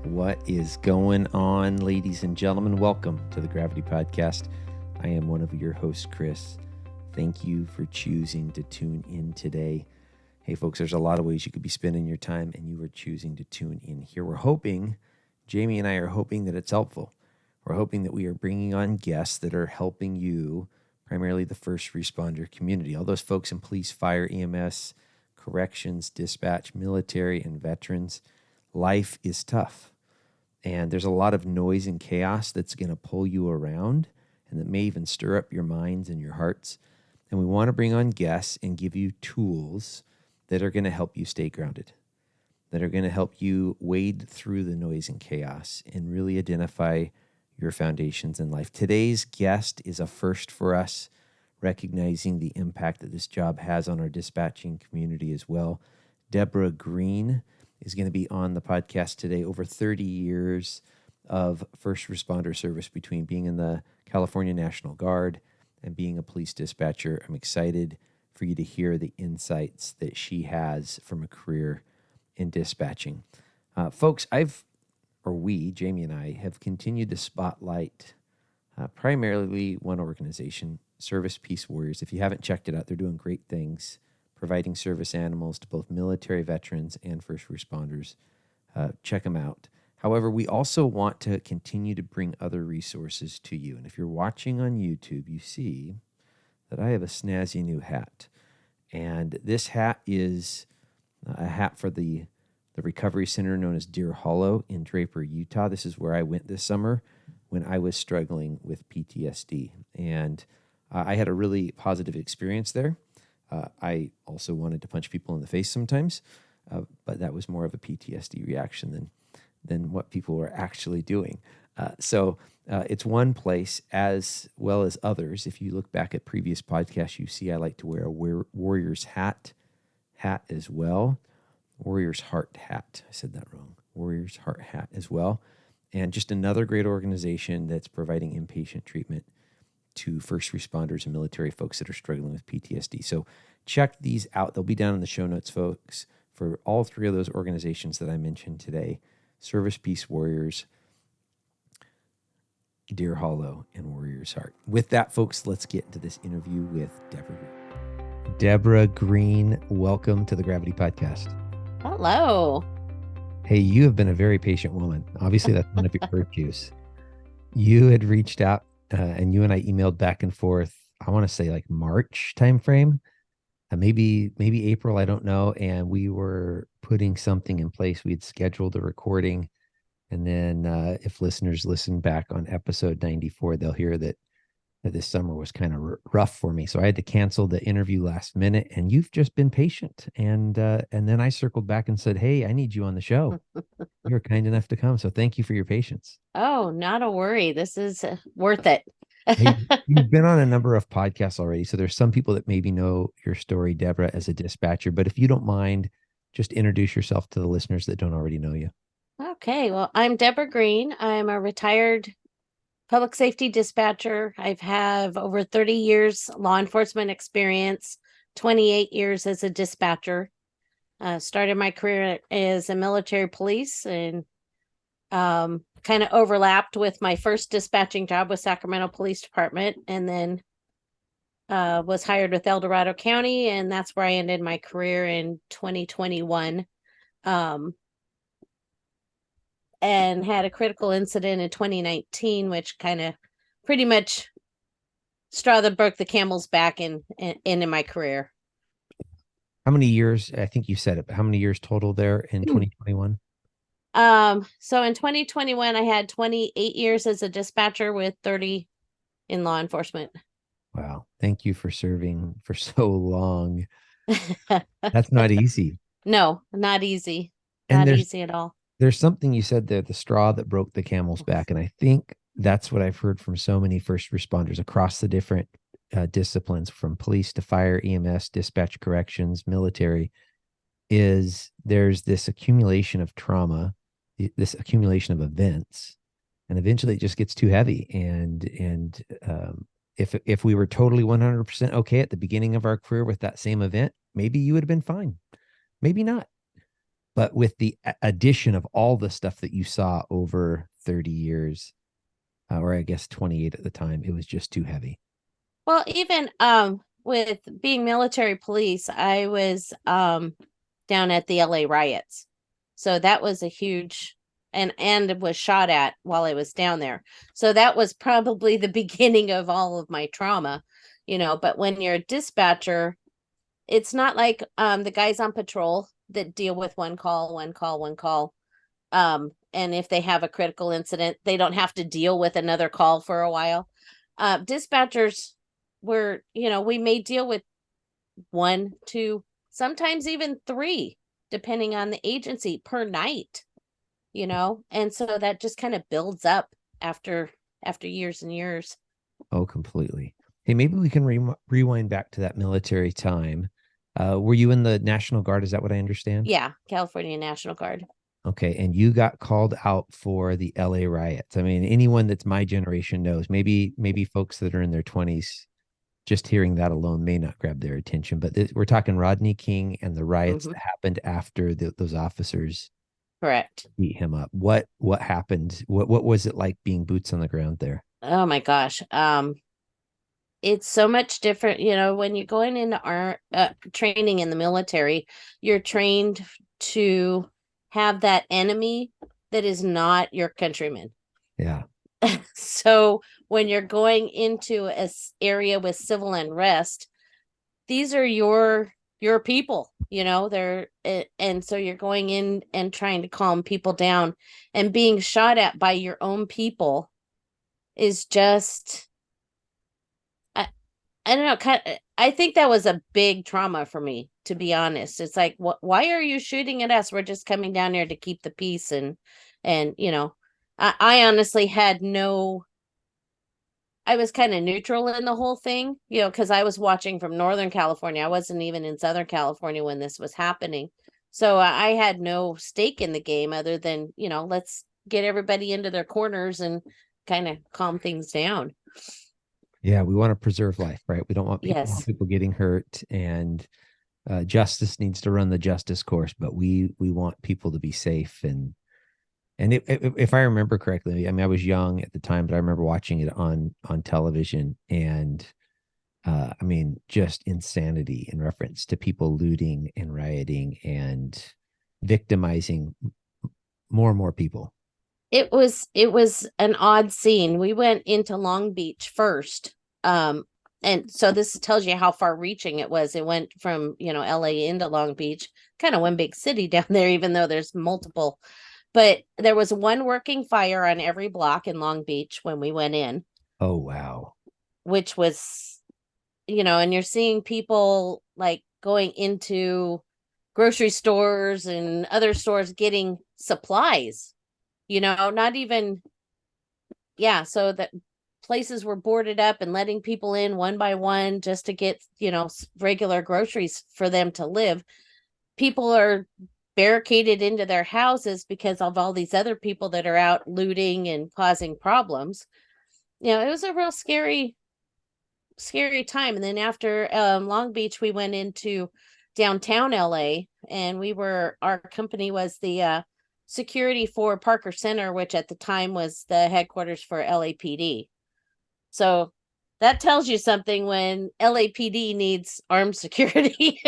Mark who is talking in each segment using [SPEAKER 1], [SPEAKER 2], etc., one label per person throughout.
[SPEAKER 1] What is going on, ladies and gentlemen? Welcome to the Gravity Podcast. I am one of your hosts, Chris. Thank you for choosing to tune in today. Hey, folks, there's a lot of ways you could be spending your time, and you are choosing to tune in here. Jaimie and I are hoping that it's helpful. We're hoping that we are bringing on guests that are helping you, primarily the first responder community. All those folks in police, fire, EMS, corrections, dispatch, military, and veterans. Life is tough. And there's a lot of noise and chaos that's going to pull you around and that may even stir up your minds and your hearts. And we want to bring on guests and give you tools that are going to help you stay grounded, that are going to help you wade through the noise and chaos and really identify your foundations in life. Today's guest is a first for us, recognizing the impact that this job has on our dispatching community as well. Deborah Green is going to be on the podcast today. Over 30 years of first responder service between being in the California National Guard and being a police dispatcher. I'm excited for you to hear the insights that she has from a career in dispatching. Folks, Jaimie and I, have continued to spotlight primarily one organization, Service Peace Warriors. If you haven't checked it out, they're doing great things, providing service animals to both military veterans and first responders. Check them out. However, we also want to continue to bring other resources to you. And if you're watching on YouTube, you see that I have a snazzy new hat. And this hat is a hat for the recovery center known as Deer Hollow in Draper, Utah. This is where I went this summer when I was struggling with PTSD. And I had a really positive experience there. I also wanted to punch people in the face sometimes, but that was more of a PTSD reaction than what people were actually doing. So it's one place as well as others. If you look back at previous podcasts, you see I like to wear a Warriors hat as well. Warriors Heart hat. I said that wrong. Warriors Heart hat as well. And just another great organization that's providing inpatient treatment to first responders and military folks that are struggling with PTSD. So check these out. They'll be down in the show notes, folks, for all three of those organizations that I mentioned today: Service Peace Warriors, Deer Hollow, and Warriors Heart. With that, folks, let's get into this interview with Deborah Green. Deborah Green, welcome to the Gravity Podcast.
[SPEAKER 2] Hello.
[SPEAKER 1] Hey, you have been a very patient woman. Obviously, that's one of your virtues. You had reached out and you and I emailed back and forth, I want to say like March timeframe, maybe April, I don't know. And we were putting something in place. We'd scheduled a recording. And then if listeners listen back on episode 94, they'll hear that this summer was kind of rough for me. So I had to cancel the interview last minute, and you've just been patient. And then I circled back and said, hey, I need you on the show. You're kind enough to come. So thank you for your patience.
[SPEAKER 2] Oh, not a worry. This is worth it.
[SPEAKER 1] Hey, you've been on a number of podcasts already. So there's some people that maybe know your story, Deborah, as a dispatcher. But if you don't mind, just introduce yourself to the listeners that don't already know you.
[SPEAKER 2] Okay. Well, I'm Deborah Green. I'm a retired public safety dispatcher. I've have over 30 years law enforcement experience, 28 years as a dispatcher. Started my career as a military police and kind of overlapped with my first dispatching job with Sacramento Police Department, and then was hired with El Dorado County, and that's where I ended my career in 2021. And had a critical incident in 2019, which kind of pretty much straw that broke the camel's back in my career.
[SPEAKER 1] How many years? I think you said it, but how many years total there in 2021?
[SPEAKER 2] So in 2021, I had 28 years as a dispatcher with 30 in law enforcement.
[SPEAKER 1] Wow. Thank you for serving for so long. That's not easy.
[SPEAKER 2] No, not easy. Not easy at all.
[SPEAKER 1] There's something you said there, the straw that broke the camel's back. And I think that's what I've heard from so many first responders across the different disciplines, from police to fire, EMS, dispatch, corrections, military, is there's this accumulation of trauma, this accumulation of events, and eventually it just gets too heavy. And if we were totally 100% okay at the beginning of our career with that same event, maybe you would have been fine. Maybe not. But with the addition of all the stuff that you saw over 30 years, or I guess 28 at the time, it was just too heavy.
[SPEAKER 2] Well, even with being military police, I was down at the LA riots. So that was a huge and was shot at while I was down there. So that was probably the beginning of all of my trauma, but when you're a dispatcher, it's not like the guys on patrol that deal with one call, one call, one call. And if they have a critical incident, they don't have to deal with another call for a while. Dispatchers we may deal with one, two, sometimes even three, depending on the agency per night, and so that just kind of builds up after years and years.
[SPEAKER 1] Oh, completely. Hey, maybe we can rewind back to that military time. Were you in the National Guard? Is that what I understand?
[SPEAKER 2] Yeah, California National Guard.
[SPEAKER 1] Okay, and you got called out for the LA riots. I mean, anyone that's my generation knows. Maybe folks that are in their 20s, just hearing that alone may not grab their attention. But we're talking Rodney King and the riots that happened after those officers
[SPEAKER 2] Correct.
[SPEAKER 1] beat him up. What happened? What was it like being boots on the ground there?
[SPEAKER 2] Oh my gosh. It's so much different, when you're going into our training in the military, you're trained to have that enemy that is not your countrymen.
[SPEAKER 1] Yeah.
[SPEAKER 2] So when you're going into a area with civil unrest, these are your people, they're and so you're going in and trying to calm people down, and being shot at by your own people is just, I don't know, I think that was a big trauma for me, to be honest. It's like, why are you shooting at us? We're just coming down here to keep the peace. And I honestly had I was kind of neutral in the whole thing, because I was watching from Northern California. I wasn't even in Southern California when this was happening. So I had no stake in the game other than, let's get everybody into their corners and kind of calm things down.
[SPEAKER 1] Yeah, we want to preserve life, right? We don't want
[SPEAKER 2] Yes.
[SPEAKER 1] people getting hurt, and justice needs to run the justice course. But we want people to be safe, and if I remember correctly, I mean, I was young at the time, but I remember watching it on television, and I mean, just insanity in reference to people looting and rioting and victimizing more and more people.
[SPEAKER 2] It was an odd scene. We went into Long Beach first. And so this tells you how far reaching it was. It went from, LA into Long Beach, kind of one big city down there, even though there's multiple. But there was one working fire on every block in Long Beach when we went in.
[SPEAKER 1] Oh, wow.
[SPEAKER 2] Which was, and you're seeing people like going into grocery stores and other stores getting supplies, not even, yeah. So that places were boarded up and letting people in one by one just to get, regular groceries for them to live. People are barricaded into their houses because of all these other people that are out looting and causing problems. It was a real scary time. And then after Long Beach, we went into downtown LA, and our company was the security for Parker Center, which at the time was the headquarters for LAPD. So that tells you something when LAPD needs armed security.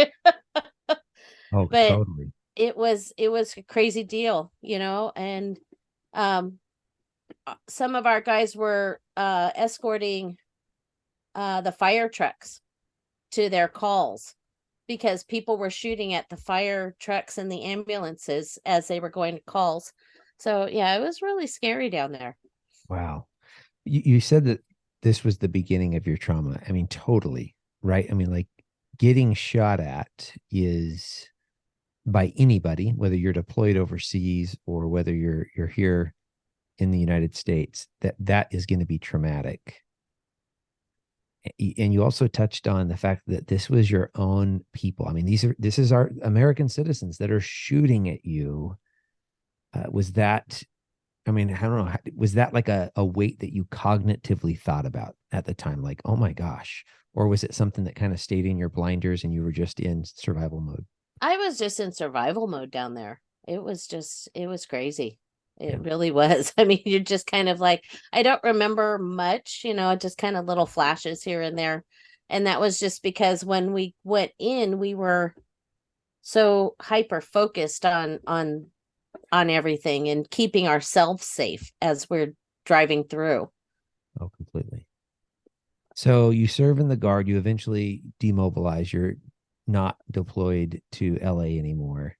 [SPEAKER 1] Oh,
[SPEAKER 2] But
[SPEAKER 1] totally.
[SPEAKER 2] it was a crazy deal, and some of our guys were escorting the fire trucks to their calls because people were shooting at the fire trucks and the ambulances as they were going to calls. So yeah, it was really scary down there.
[SPEAKER 1] Wow. You said that this was the beginning of your trauma. I mean, totally, right? I mean, like, getting shot at is, by anybody, whether you're deployed overseas or whether you're here in the United States, that is going to be traumatic. And you also touched on the fact that this was your own people. I mean, this is our American citizens that are shooting at you. Was that, I mean, I don't know, was that like a weight that you cognitively thought about at the time? Like, oh my gosh. Or was it something that kind of stayed in your blinders and you were just in survival mode?
[SPEAKER 2] I was just in survival mode down there. it was crazy.
[SPEAKER 1] Yeah.
[SPEAKER 2] It really was. I mean, you're just kind of like, I don't remember much, just kind of little flashes here and there. And that was just because when we went in, we were so hyper focused on everything and keeping ourselves safe as we're driving through.
[SPEAKER 1] Oh, completely. So you serve in the Guard, you eventually demobilize, you're not deployed to LA anymore.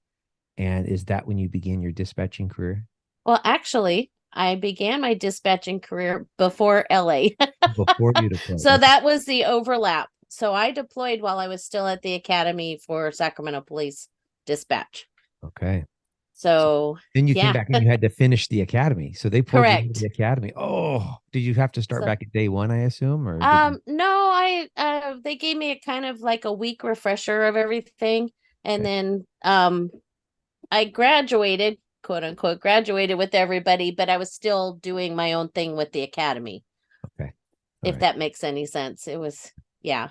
[SPEAKER 1] And is that when you begin your dispatching career?
[SPEAKER 2] Well, actually, I began my dispatching career before LA.
[SPEAKER 1] Before you deployed.
[SPEAKER 2] So
[SPEAKER 1] Okay.
[SPEAKER 2] that was the overlap. So I deployed while I was still at the Academy for Sacramento Police Dispatch.
[SPEAKER 1] Okay. So
[SPEAKER 2] So,
[SPEAKER 1] then you came
[SPEAKER 2] yeah,
[SPEAKER 1] back and you had to finish the academy. So they pulled you into the
[SPEAKER 2] correct.
[SPEAKER 1] academy. Oh, did you have to start
[SPEAKER 2] So,
[SPEAKER 1] back at day one, I assume, or did you?
[SPEAKER 2] no, they gave me a kind of like a week refresher of everything, and
[SPEAKER 1] Okay.
[SPEAKER 2] then I graduated, quote unquote, graduated with everybody, but I was still doing my own thing with the Academy,
[SPEAKER 1] Okay. All
[SPEAKER 2] if
[SPEAKER 1] right.
[SPEAKER 2] that makes any sense. It was, yeah.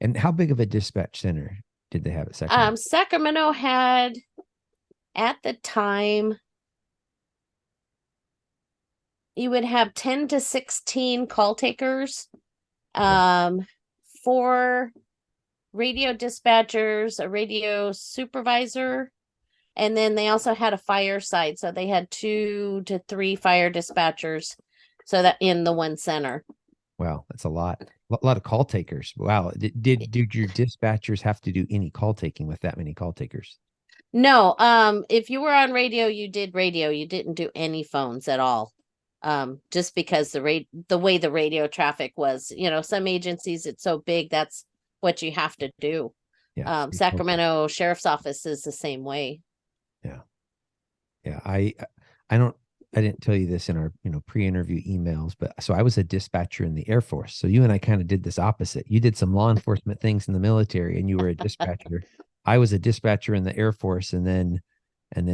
[SPEAKER 1] And how big of a dispatch center did they have at Sacramento?
[SPEAKER 2] Sacramento had at the time, you would have 10 to 16 call takers,
[SPEAKER 1] Okay.
[SPEAKER 2] um, 4 radio dispatchers, a radio supervisor, and then they also had a fire side. So they had 2 to 3 fire dispatchers. So that in the one center.
[SPEAKER 1] Wow, that's a lot. A lot of call takers. Wow. Did your dispatchers have to do any call taking with that many call takers?
[SPEAKER 2] No, if you were on radio, you did radio. You didn't do any phones at all. Just because the way the radio traffic was, some agencies it's so big that's what you have to do.
[SPEAKER 1] Yeah. Stay focused.
[SPEAKER 2] Sacramento Sheriff's Office is the same way.
[SPEAKER 1] Yeah. Yeah. I don't I didn't tell you this in our, pre-interview emails, but so I was a dispatcher in the Air Force. So you and I kind of did this opposite. You did some law enforcement things in the military and you were a dispatcher. I was a dispatcher in the Air Force and then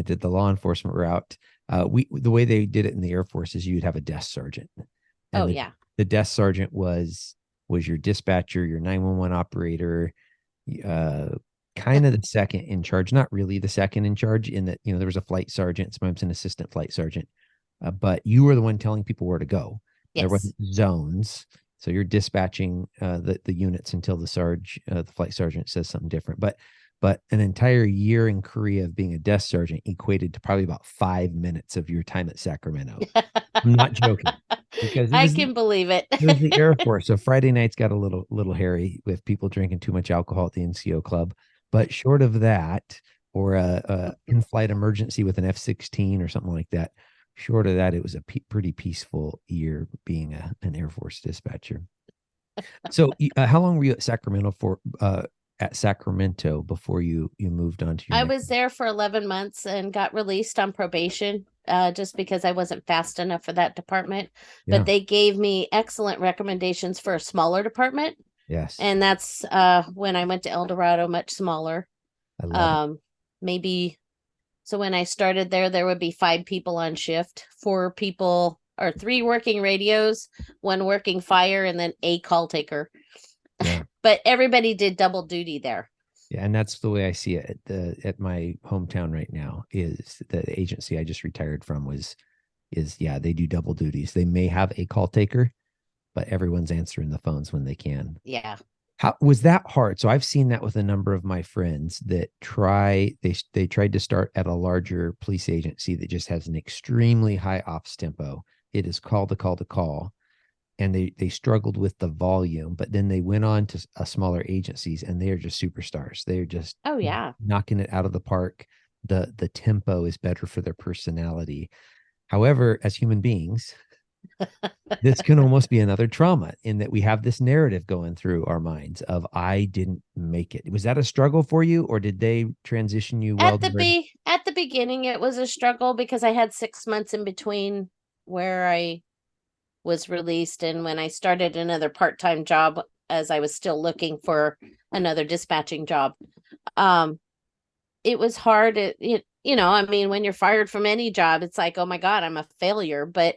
[SPEAKER 1] did the law enforcement route. The way they did it in the Air Force is you'd have a desk sergeant.
[SPEAKER 2] Oh
[SPEAKER 1] And
[SPEAKER 2] yeah.
[SPEAKER 1] the desk sergeant was your dispatcher, your 911 operator, uh kind of the second in charge, not really the second in charge in that, there was a flight sergeant, sometimes an assistant flight sergeant, but you were the one telling people where to go. There
[SPEAKER 2] Yes.
[SPEAKER 1] wasn't zones. So you're dispatching the units until the flight sergeant says something different. But an entire year in Korea of being a desk sergeant equated to probably about 5 minutes of your time at Sacramento. I'm not joking because
[SPEAKER 2] I can believe it.
[SPEAKER 1] it was the Air Force. So Friday nights got a little hairy with people drinking too much alcohol at the NCO club. But short of that, or a in-flight emergency with an F-16 or something like that, short of that, it was a pretty peaceful year being an Air Force dispatcher. So, how long were you at Sacramento for? At Sacramento before you moved on to your
[SPEAKER 2] I
[SPEAKER 1] next?
[SPEAKER 2] was there for 11 months and got released on probation, just because I wasn't fast enough for that department. But
[SPEAKER 1] Yeah.
[SPEAKER 2] they gave me excellent recommendations for a smaller department.
[SPEAKER 1] Yes.
[SPEAKER 2] And that's when I went to El Dorado, much smaller.
[SPEAKER 1] I love it.
[SPEAKER 2] Um, maybe so when I started there would be 5 people on shift, 4 people or 3 working radios, 1 working fire, and then a call taker.
[SPEAKER 1] Yeah.
[SPEAKER 2] But everybody did double duty there.
[SPEAKER 1] Yeah, and that's the way I see it at my hometown right now. Is the agency I just retired from is yeah, they do double duties. They may have a call taker, but everyone's answering the phones when they can.
[SPEAKER 2] Yeah.
[SPEAKER 1] How was that hard? So I've seen that with a number of my friends that they tried to start at a larger police agency that just has an extremely high ops tempo. It is call to call to call, and they struggled with the volume, but then they went on to smaller agencies and they are just superstars. They're just
[SPEAKER 2] Oh yeah.
[SPEAKER 1] knocking it out of the park. The tempo is better for their personality. However, as human beings, this can almost be another trauma in that we have this narrative going through our minds of I didn't make it. Was that a struggle for you, or did they transition you well there?
[SPEAKER 2] At the beginning it was a struggle because I had 6 months in between where I was released and when I started another part-time job as I was still looking for another dispatching job. It was hard. I mean, when you're fired from any job, it's like, oh my God, I'm a failure. But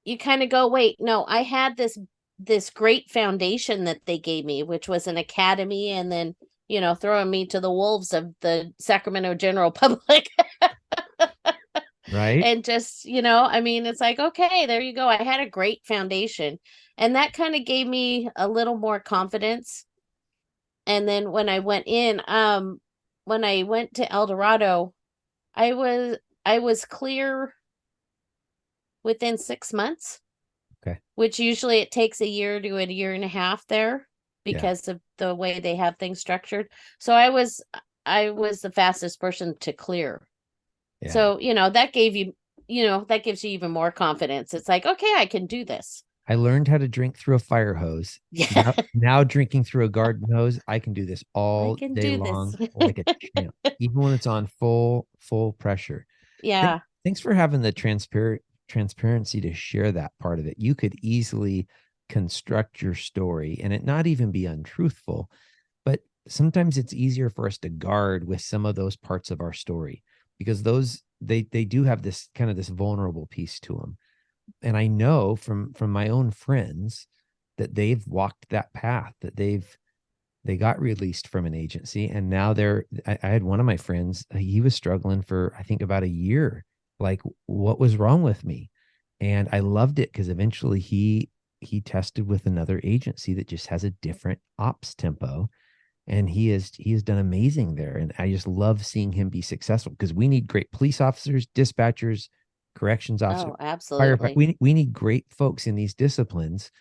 [SPEAKER 2] you kind of go, wait, no, I had this great foundation that they gave me, which was an academy, and then throwing me to the wolves of the Sacramento general public.
[SPEAKER 1] Right.
[SPEAKER 2] And just, I mean, it's like, okay, there you go. I had a great foundation. And that kind of gave me a little more confidence. And then when I went to El Dorado, I was clear within 6 months,
[SPEAKER 1] Okay.
[SPEAKER 2] which usually it takes a year to a year and a half there
[SPEAKER 1] Yeah.
[SPEAKER 2] because of the way they have things structured. So I was the fastest person to clear.
[SPEAKER 1] Yeah.
[SPEAKER 2] So, that that gives you even more confidence. It's like, okay, I can do this.
[SPEAKER 1] I learned how to drink through a fire hose.
[SPEAKER 2] Yeah,
[SPEAKER 1] Now drinking through a garden hose, I can do this
[SPEAKER 2] I
[SPEAKER 1] all
[SPEAKER 2] can
[SPEAKER 1] day
[SPEAKER 2] do this.
[SPEAKER 1] long like a champ, even when it's on full pressure.
[SPEAKER 2] Yeah.
[SPEAKER 1] Thanks for having the transparency to share that part of it. You could easily construct your story and it not even be untruthful, but sometimes it's easier for us to guard with some of those parts of our story because they do have this kind of this vulnerable piece to them. And I know from my own friends that they've walked that path, that they got released from an agency and now I had one of my friends, he was struggling for I think about a year, like what was wrong with me. And I loved it because eventually he tested with another agency that just has a different ops tempo, and he has done amazing there. And I just love seeing him be successful because we need great police officers, dispatchers, corrections officers,
[SPEAKER 2] Oh,
[SPEAKER 1] firefighter.
[SPEAKER 2] absolutely.
[SPEAKER 1] We need great folks in these disciplines,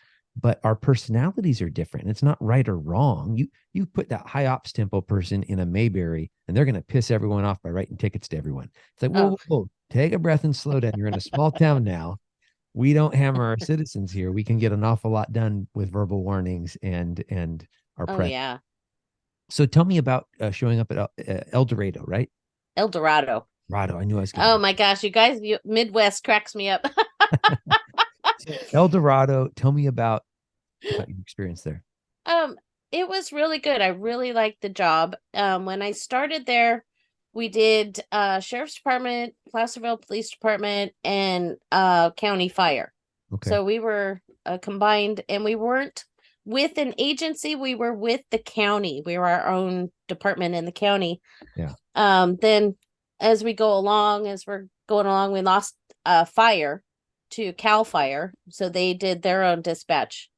[SPEAKER 1] but our personalities are different. It's not right or wrong. You put that high ops tempo person in a Mayberry and they're going to piss everyone off by writing tickets to everyone. It's like,
[SPEAKER 2] Oh,
[SPEAKER 1] whoa, take a breath and slow down. You're in a small town now. We don't hammer our citizens here. We can get an awful lot done with verbal warnings and our
[SPEAKER 2] oh
[SPEAKER 1] press.
[SPEAKER 2] yeah.
[SPEAKER 1] So tell me about showing up at El Dorado, right?
[SPEAKER 2] El Dorado.
[SPEAKER 1] Dorado. I knew I was getting
[SPEAKER 2] Oh
[SPEAKER 1] it.
[SPEAKER 2] my gosh, you guys, Midwest cracks me up.
[SPEAKER 1] So El Dorado, tell me about your experience there.
[SPEAKER 2] Um, it was really good. I really liked the job. When I started there, we did Sheriff's Department, Placerville Police Department, and County Fire.
[SPEAKER 1] Okay.
[SPEAKER 2] So we were combined, and we weren't with an agency. We were with the county. We were our own department in the county.
[SPEAKER 1] Yeah.
[SPEAKER 2] Then as we go along, as we're going along, we lost fire to Cal Fire, so they did their own dispatch.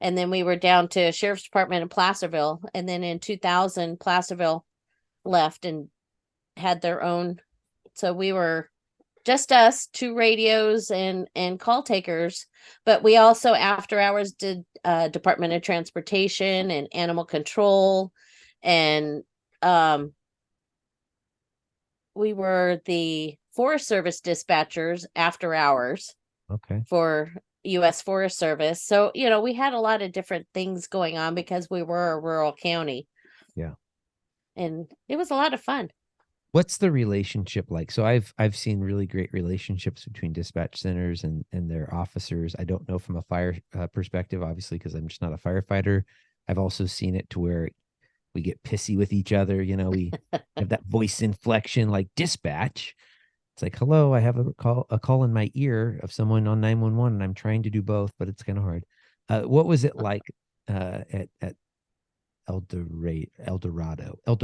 [SPEAKER 2] And then we were down to Sheriff's Department in Placerville. And then in 2000, Placerville left and had their own. So we were just us, two radios and call takers. But we also after hours did Department of Transportation and Animal Control, and we were the Forest Service dispatchers after hours
[SPEAKER 1] Okay.
[SPEAKER 2] for U.S. Forest Service. So, we had a lot of different things going on because we were a rural county.
[SPEAKER 1] Yeah.
[SPEAKER 2] And it was a lot of fun.
[SPEAKER 1] What's the relationship like? So I've seen really great relationships between dispatch centers and their officers. I don't know from a fire perspective, obviously, because I'm just not a firefighter. I've also seen it to where we get pissy with each other. We have that voice inflection like dispatch. It's like, hello, I have a call in my ear of someone on 911 and I'm trying to do both, but it's kind of hard. What was it like at El Dorado? I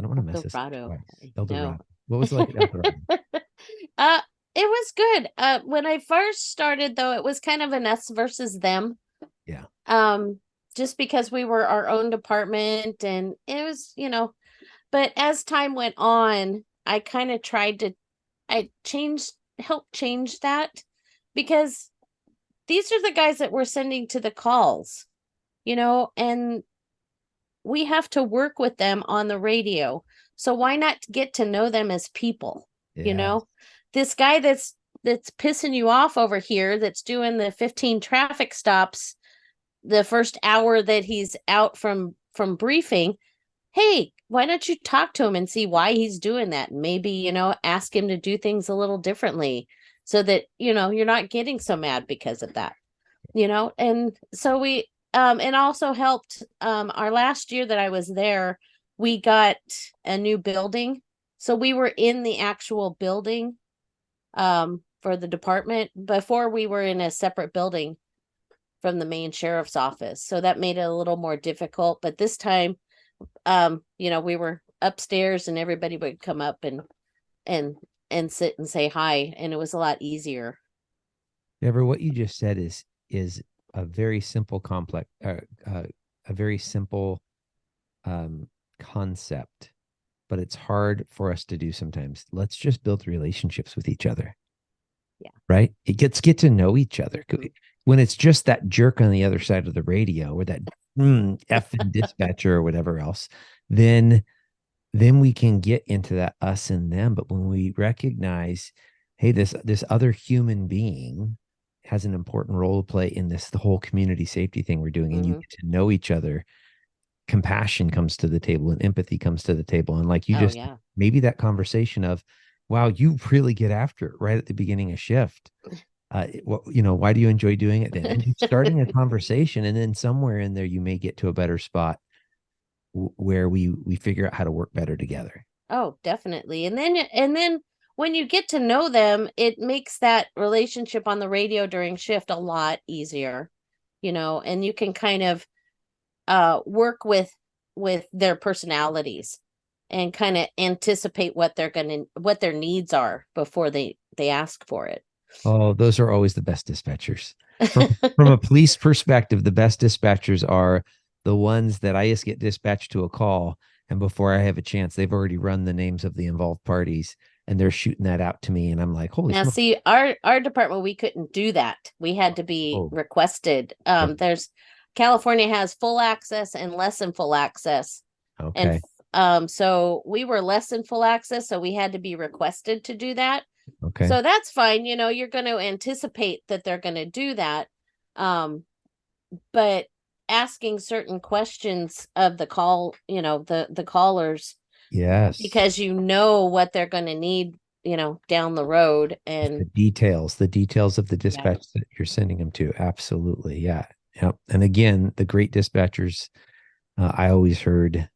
[SPEAKER 1] don't want to mess this up
[SPEAKER 2] Dorado.
[SPEAKER 1] twice. El
[SPEAKER 2] No.
[SPEAKER 1] Dorado. What was it like at El Dorado?
[SPEAKER 2] It was good. When I first started though, it was kind of an us versus them.
[SPEAKER 1] Yeah.
[SPEAKER 2] Just because we were our own department and it was, but as time went on, I kind of helped change that because these are the guys that we're sending to the calls, and we have to work with them on the radio. So why not get to know them as people?
[SPEAKER 1] Yeah.
[SPEAKER 2] This guy that's pissing you off over here, that's doing the 15 traffic stops the first hour that he's out from briefing. Hey, why don't you talk to him and see why he's doing that? Maybe, ask him to do things a little differently so that, you're not getting so mad because of that, and so we, and also helped, our last year that I was there, we got a new building. So we were in the actual building, for the department. Before we were in a separate building from the main sheriff's office. So that made it a little more difficult. But this time we were upstairs and everybody would come up and and sit and say hi, and it was a lot easier.
[SPEAKER 1] Deborah, what you just said is a very simple a very simple um, concept, but it's hard for us to do sometimes. Let's just build relationships with each other.
[SPEAKER 2] Yeah.
[SPEAKER 1] Right. It get to know each other.
[SPEAKER 2] Mhm.
[SPEAKER 1] When it's just that jerk on the other side of the radio or that effing dispatcher or whatever else, then we can get into that us and them. But when we recognize, hey, this other human being has an important role to play in the whole community safety thing we're doing, and you
[SPEAKER 2] Mhm.
[SPEAKER 1] get to know each other, compassion comes to the table and empathy comes to the table. And like you
[SPEAKER 2] Oh
[SPEAKER 1] just,
[SPEAKER 2] yeah.
[SPEAKER 1] maybe that conversation of, wow, you really get after it right at the beginning of shift. Why do you enjoy doing it then? And just starting a conversation, and then somewhere in there, you may get to a better spot where we figure out how to work better together.
[SPEAKER 2] Oh, definitely. And then when you get to know them, it makes that relationship on the radio during shift a lot easier, and you can kind of work with their personalities and kind of anticipate what their needs are before they ask for it.
[SPEAKER 1] Oh, those are always the best dispatchers. From a police perspective, the best dispatchers are the ones that I just get dispatched to a call, and before I have a chance, they've already run the names of the involved parties, and they're shooting that out to me, and I'm like, holy
[SPEAKER 2] Now,
[SPEAKER 1] smoke!
[SPEAKER 2] see, our department, we couldn't do that. We had to be
[SPEAKER 1] Oh,
[SPEAKER 2] requested.
[SPEAKER 1] yeah.
[SPEAKER 2] There's California has full access and less than full access, and
[SPEAKER 1] Okay,
[SPEAKER 2] so we were less than full access, so we had to be requested to do that.
[SPEAKER 1] okay,
[SPEAKER 2] So that's fine. You're going to anticipate that they're going to do that. Um, but asking certain questions of the call, the callers,
[SPEAKER 1] yes.
[SPEAKER 2] because what they're going to need, down the road.
[SPEAKER 1] The
[SPEAKER 2] And
[SPEAKER 1] details of the
[SPEAKER 2] yeah.
[SPEAKER 1] dispatch that you're sending them to. Absolutely, yeah, yeah. And again, the great dispatchers, I always heard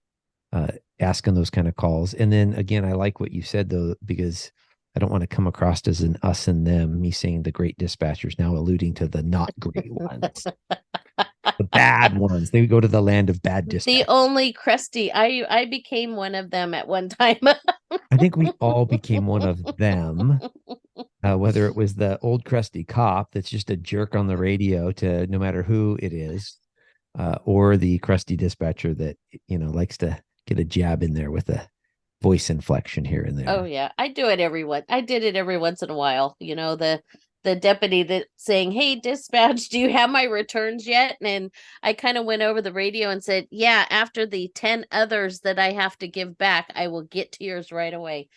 [SPEAKER 1] uh, asking those kind of calls. And then again, I like what you said though, because I don't want to come across as an us and them, me saying the great dispatchers, now alluding to the not great ones, the bad ones. They go to the land of bad
[SPEAKER 2] The
[SPEAKER 1] dispatch.
[SPEAKER 2] only crusty, I became one of them at one time.
[SPEAKER 1] I think we all became one of them, whether it was the old crusty cop that's just a jerk on the radio to no matter who it is, or the crusty dispatcher that likes to get a jab in there with a voice inflection here and
[SPEAKER 2] Oh
[SPEAKER 1] there.
[SPEAKER 2] yeah, I did it every once in a while. The deputy that saying, "Hey, dispatch, do you have my returns yet?" And I kind of went over the radio and said, "Yeah, after the 10 others that I have to give back, I will get to yours right away."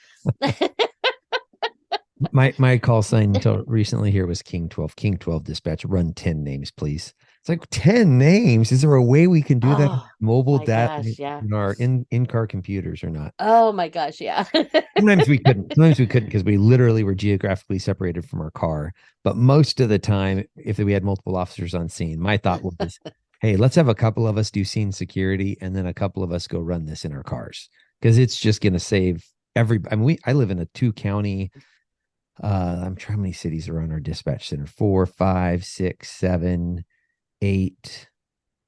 [SPEAKER 1] My call sign until recently here was King 12. King 12 dispatch, run 10 names, please. It's like 10 names. Is there a way we can do that on
[SPEAKER 2] Oh
[SPEAKER 1] mobile
[SPEAKER 2] my
[SPEAKER 1] data
[SPEAKER 2] gosh, yeah.
[SPEAKER 1] in our in-car computers or not?
[SPEAKER 2] Oh my gosh, yeah.
[SPEAKER 1] Sometimes we couldn't. Sometimes we couldn't because we literally were geographically separated from our car. But most of the time, if we had multiple officers on scene, my thought was, hey, let's have a couple of us do scene security and then a couple of us go run this in our cars because it's just going to save every. I mean, I live in a 2 county. I'm trying how many cities are on our dispatch center: 4, 5, 6, 7, 8,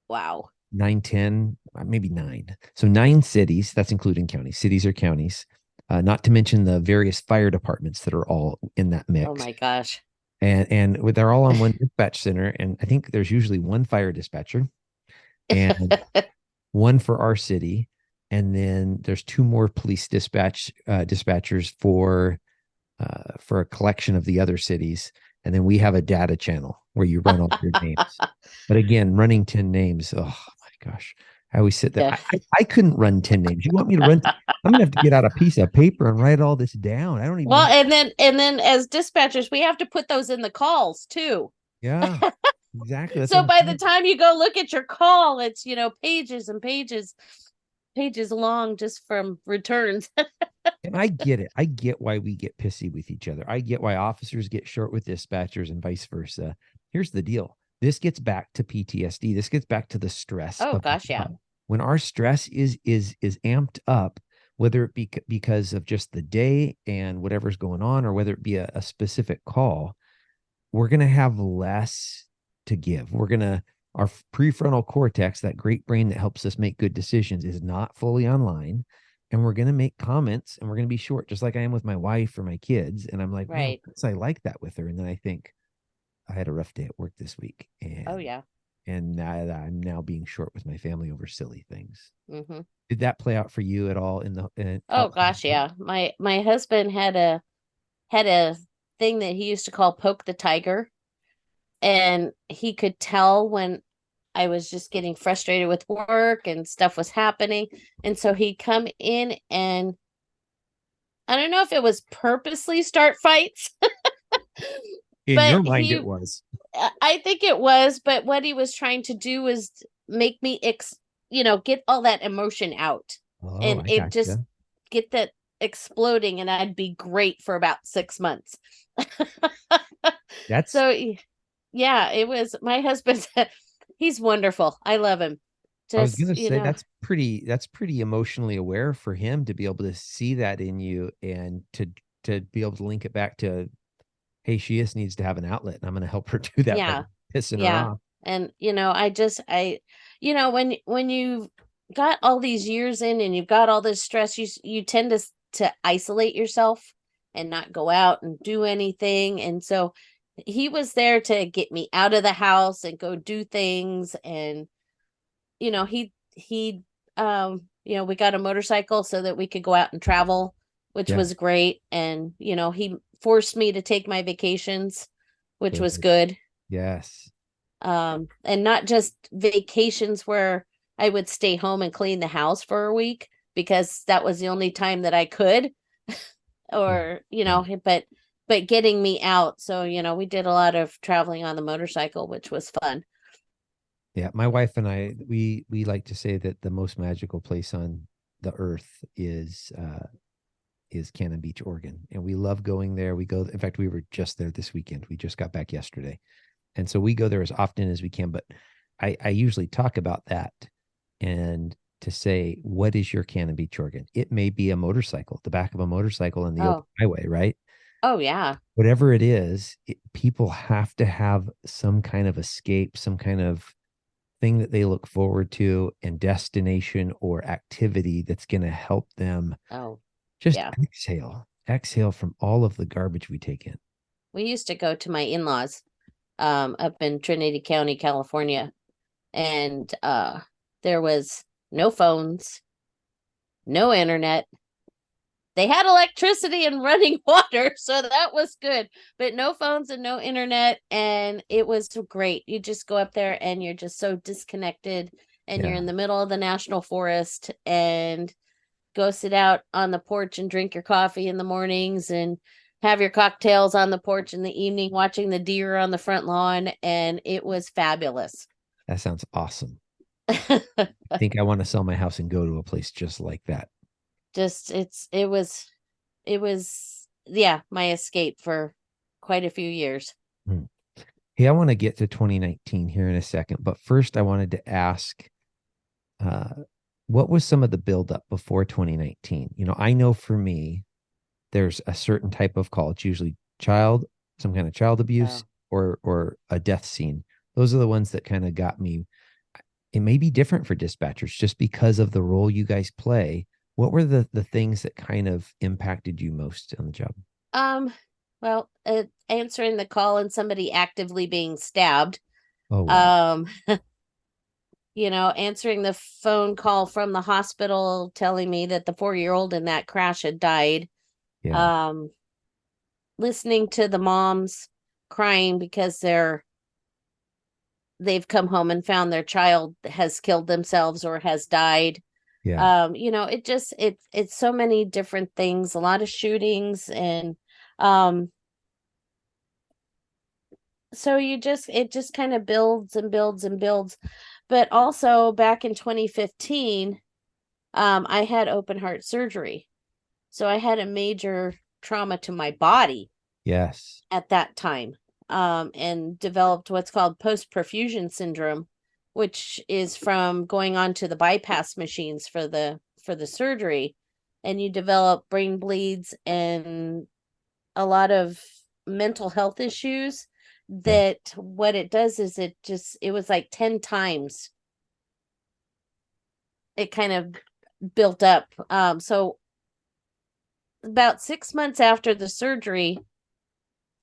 [SPEAKER 2] Wow.
[SPEAKER 1] 9, 10, maybe 9. So 9 cities. That's including counties. Cities or counties. Not to mention the various fire departments that are all in that
[SPEAKER 2] Oh
[SPEAKER 1] mix.
[SPEAKER 2] my gosh.
[SPEAKER 1] And they're all on one dispatch center. And I think there's usually one fire dispatcher and one for our city. And then there's 2 more police dispatchers for a collection of the other cities. And then we have a data channel where you run all your names. But again, running 10 names, oh my gosh. I always sit there.
[SPEAKER 2] Yeah.
[SPEAKER 1] I couldn't run 10 names. You want me to run? I'm gonna have to get out a piece of paper and write all this down. I don't even
[SPEAKER 2] Well,
[SPEAKER 1] know.
[SPEAKER 2] and then as dispatchers, we have to put those in the calls too.
[SPEAKER 1] Yeah, exactly. That's what
[SPEAKER 2] So
[SPEAKER 1] I'm
[SPEAKER 2] by the
[SPEAKER 1] saying.
[SPEAKER 2] time you go look at your call, it's, pages and pages long just from returns.
[SPEAKER 1] And I get it. I get why we get pissy with each other. I get why officers get short with dispatchers and vice versa. Here's the deal. This gets back to PTSD. This gets back to the stress
[SPEAKER 2] Oh
[SPEAKER 1] of the
[SPEAKER 2] gosh, yeah.
[SPEAKER 1] job. When our stress is amped up, whether it be because of just the day and whatever's going on, or whether it be a specific call, we're gonna have less to give. our prefrontal cortex, that great brain that helps us make good decisions, is not fully online. And we're going to make comments and we're going to be short, just like I am with my wife or my kids. And I'm like, man,
[SPEAKER 2] Right.
[SPEAKER 1] I like that with her. And then I think I had a rough day at work this week.
[SPEAKER 2] Oh yeah.
[SPEAKER 1] And I'm now being short with my family over silly things.
[SPEAKER 2] Hmm.
[SPEAKER 1] Did that play out for you at all
[SPEAKER 2] Oh gosh, yeah. My husband had a thing that he used to call poke the tiger, and he could tell when I was just getting frustrated with work and stuff was happening. And so he'd come in and I don't know if it was purposely start fights,
[SPEAKER 1] In
[SPEAKER 2] but
[SPEAKER 1] your mind, it was.
[SPEAKER 2] I think it was, but what he was trying to do was make me get all that emotion out,
[SPEAKER 1] Oh,
[SPEAKER 2] and
[SPEAKER 1] I
[SPEAKER 2] it just
[SPEAKER 1] gotcha.
[SPEAKER 2] get that exploding, and I'd be great for about 6 months.
[SPEAKER 1] That's
[SPEAKER 2] So yeah, it was my husband. He's wonderful. I love him.
[SPEAKER 1] I was
[SPEAKER 2] Just,
[SPEAKER 1] gonna say that's pretty emotionally aware for him to be able to see that in you and to be able to link it back to, hey, she just needs to have an outlet, and I'm gonna help her do that by
[SPEAKER 2] yeah,
[SPEAKER 1] pissing her
[SPEAKER 2] yeah.
[SPEAKER 1] off.
[SPEAKER 2] And when you've got all these years in and you've got all this stress, you tend to isolate yourself and not go out and do anything. And so he was there to get me out of the house and go do things. And we got a motorcycle so that we could go out and travel, which
[SPEAKER 1] Yeah,
[SPEAKER 2] was great. And he forced me to take my vacations, which was
[SPEAKER 1] good.
[SPEAKER 2] good.
[SPEAKER 1] Yes.
[SPEAKER 2] And not just vacations where I would stay home and clean the house for a week because that was the only time that I could,
[SPEAKER 1] Yeah.
[SPEAKER 2] or
[SPEAKER 1] Yeah.
[SPEAKER 2] but getting me out. So we did a lot of traveling on the motorcycle, which was fun.
[SPEAKER 1] Yeah, my wife and we like to say that the most magical place on the earth is Cannon Beach, Oregon, and we love going there. We go. In fact, we were just there this weekend. We just got back yesterday, and so we go there as often as we can. But I usually talk about that and to say, what is your Cannon Beach, Oregon? It may be a motorcycle, the back of a motorcycle in the open
[SPEAKER 2] Oh,
[SPEAKER 1] highway, right?
[SPEAKER 2] oh yeah.
[SPEAKER 1] Whatever it is, people have to have some kind of escape, some kind of thing that they look forward to and destination or activity that's going to help them
[SPEAKER 2] Oh,
[SPEAKER 1] just
[SPEAKER 2] yeah.
[SPEAKER 1] exhale from all of the garbage we take in.
[SPEAKER 2] We used to go to my in-laws up in Trinity County, California, and there was no phones, no internet. They had electricity and running water, so that was good, but no phones and no internet, and it was great. You just go up there and you're just so disconnected, and you're
[SPEAKER 1] Yeah,
[SPEAKER 2] in the middle of the national forest, and go sit out on the porch and drink your coffee in the mornings and have your cocktails on the porch in the evening, watching the deer on the front lawn, and it was fabulous.
[SPEAKER 1] that sounds awesome. I think I want to sell my house and go to a place just like that.
[SPEAKER 2] Just it was yeah, my escape for quite a few years.
[SPEAKER 1] Hmm. Hey, I want to get to 2019 here in a second, but first I wanted to ask, uh, what was some of the buildup before 2019? I know for me, there's a certain type of call. It's usually some kind of child abuse
[SPEAKER 2] Oh.
[SPEAKER 1] or a death scene. Those are the ones that kind of got me. It may be different for dispatchers just because of the role you guys play. What were the things that kind of impacted you most on the job?
[SPEAKER 2] Um, well, answering the call and somebody actively being stabbed.
[SPEAKER 1] Oh, wow.
[SPEAKER 2] Um, answering the phone call from the hospital telling me that the 4-year-old in that crash had died.
[SPEAKER 1] Yeah.
[SPEAKER 2] Um, listening to the moms crying because they've come home and found their child has killed themselves or has died.
[SPEAKER 1] Yeah.
[SPEAKER 2] It's so many different things, a lot of shootings, and um so it just kind of builds and builds and builds. But also back in 2015, I had open heart surgery. So I had a major trauma to my body
[SPEAKER 1] Yes.
[SPEAKER 2] at that time, and developed what's called post perfusion syndrome, which is from going on to the bypass machines for the surgery, and you develop brain bleeds and a lot of mental health issues that what it does is it was like 10 times it kind of built up. So about 6 months after the surgery,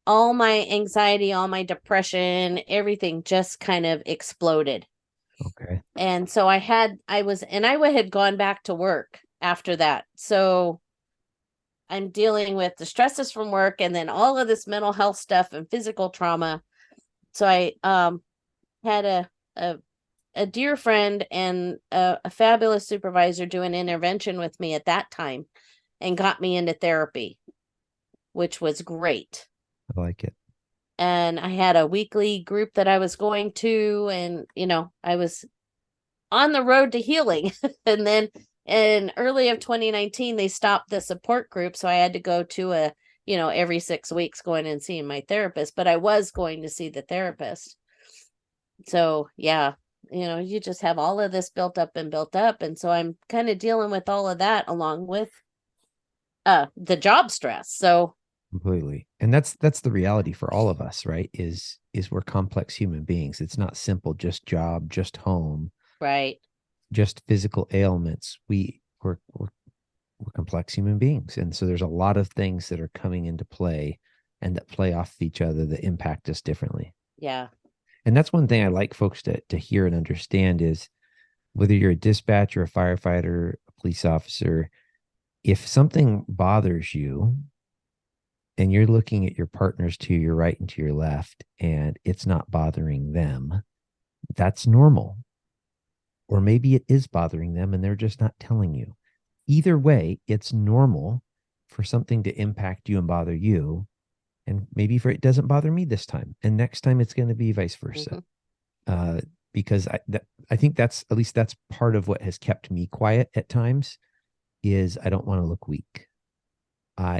[SPEAKER 2] all my anxiety, all my depression, everything just kind of exploded.
[SPEAKER 1] Okay.
[SPEAKER 2] And so I had gone back to work after that. So I'm dealing with the stresses from work and then all of this mental health stuff and physical trauma. So I had a dear friend and a fabulous supervisor do an intervention with me at that time and got me into therapy, which was great.
[SPEAKER 1] I like it.
[SPEAKER 2] And I had a weekly group that I was going to, and I was on the road to healing. And then in early of 2019, they stopped the support group, so I had to go to every 6 weeks going and seeing my therapist, but I was going to see the therapist. So yeah, you just have all of this built up, and so I'm kind of dealing with all of that along with the job stress. So
[SPEAKER 1] Completely. And that's the reality for all of us, right? Is we're complex human beings. It's not simple, just job, just home,
[SPEAKER 2] right.
[SPEAKER 1] just physical ailments. We're complex human beings. And so there's a lot of things that are coming into play and that play off each other that impact us differently.
[SPEAKER 2] Yeah.
[SPEAKER 1] And that's one thing I like folks to hear and understand is whether you're a dispatcher, a firefighter, a police officer, if something bothers you and you're looking at your partners to your right and to your left and it's not bothering them, that's normal. Or maybe it is bothering them and they're just not telling you. Either way, it's normal for something to impact you and bother you. And maybe for it doesn't bother me this time. And next time it's going to be vice versa. Mm-hmm. Because I think that's, at least that's part of what has kept me quiet at times, is I don't want to look weak.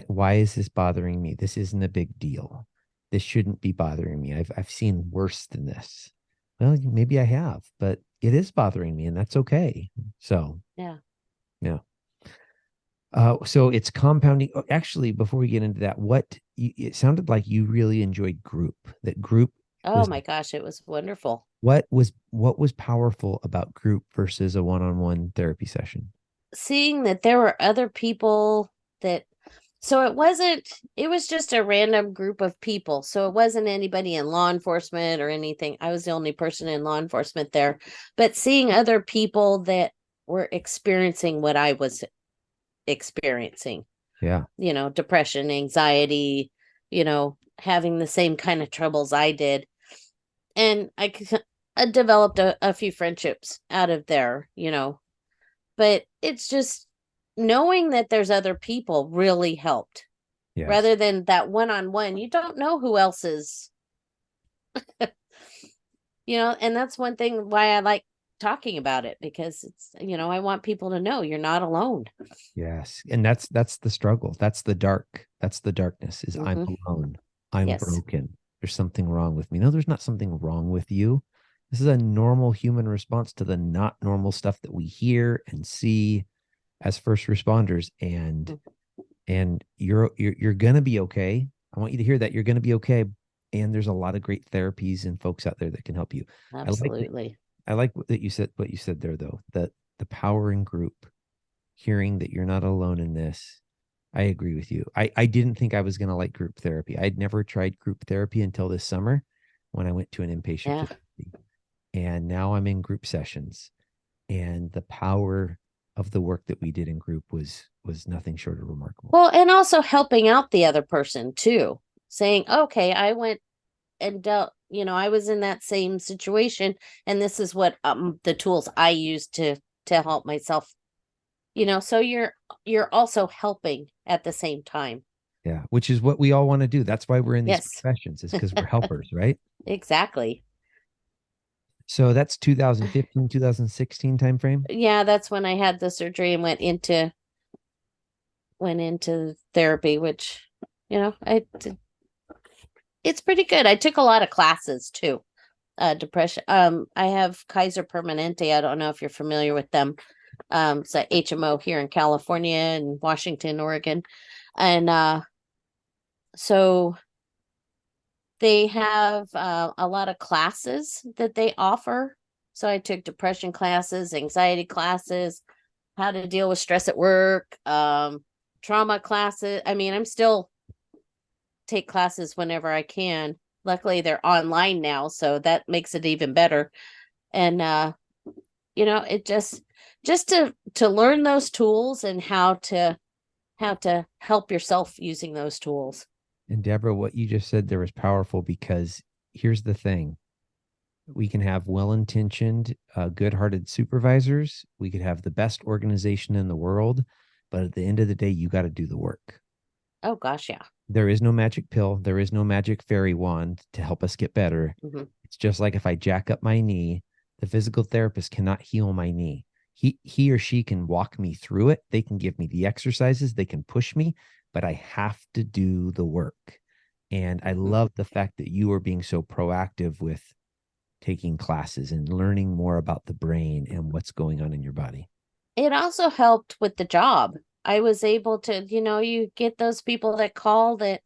[SPEAKER 1] Why is this bothering me? This isn't a big deal. This shouldn't be bothering me. I've seen worse than this. Well, maybe I have, but it is bothering me and that's okay. So,
[SPEAKER 2] yeah.
[SPEAKER 1] So it's compounding. Actually, before we get into that, it sounded like you really enjoyed group. That group.
[SPEAKER 2] Oh my gosh, it was wonderful.
[SPEAKER 1] What was powerful about group versus a one-on-one therapy session?
[SPEAKER 2] Seeing that there were other people so it was just a random group of people. So it wasn't anybody in law enforcement or anything. I was the only person in law enforcement there, but seeing other people that were experiencing what I was experiencing.
[SPEAKER 1] Yeah.
[SPEAKER 2] Depression, anxiety, having the same kind of troubles I did. And I developed a few friendships out of there, but it's just knowing that there's other people really helped. Yes. Rather than that one-on-one, you don't know who else is, and that's one thing why I like talking about it, because it's, I want people to know you're not alone.
[SPEAKER 1] Yes. And that's the struggle. That's the darkness is, mm-hmm. I'm alone. I'm broken. There's something wrong with me. No, there's not something wrong with you. This is a normal human response to the not normal stuff that we hear and see as first responders. And you're going to be okay. I want you to hear that you're going to be okay. And there's a lot of great therapies and folks out there that can help you.
[SPEAKER 2] Absolutely.
[SPEAKER 1] I like what you said there, though, that the power in group, hearing that you're not alone in this. I agree with you. I didn't think I was going to like group therapy. I'd never tried group therapy until this summer when I went to an inpatient facility. And now I'm in group sessions. And the power of the work that we did in group was nothing short of remarkable.
[SPEAKER 2] Well, and also helping out the other person too, saying, okay, I went and dealt, I was in that same situation, and this is what the tools I use to help myself, so you're also helping at the same time.
[SPEAKER 1] Yeah, which is what we all want to do. That's why we're in these professions, is because we're helpers, right?
[SPEAKER 2] Exactly.
[SPEAKER 1] So that's 2015, 2016 timeframe?
[SPEAKER 2] Yeah, that's when I had the surgery and went into therapy, which, it's pretty good. I took a lot of classes too. Depression. I have Kaiser Permanente. I don't know if you're familiar with them. It's a HMO here in California and Washington, Oregon. And so They have a lot of classes that they offer. So I took depression classes, anxiety classes, how to deal with stress at work, trauma classes. I mean, I'm still take classes whenever I can. Luckily, they're online now, so that makes it even better. And it just to learn those tools and how to help yourself using those tools.
[SPEAKER 1] And Deborah, what you just said there was powerful, because here's the thing. We can have well-intentioned, good-hearted supervisors. We could have the best organization in the world, but at the end of the day, you got to do the work.
[SPEAKER 2] Oh gosh, yeah.
[SPEAKER 1] There is no magic pill. There is no magic fairy wand to help us get better.
[SPEAKER 2] Mm-hmm.
[SPEAKER 1] It's just like if I jack up my knee, the physical therapist cannot heal my knee. He or she can walk me through it. They can give me the exercises. They can push me, but I have to do the work. And I love the fact that you are being so proactive with taking classes and learning more about the brain and what's going on in your body.
[SPEAKER 2] It also helped with the job. I was able to, you get those people that call that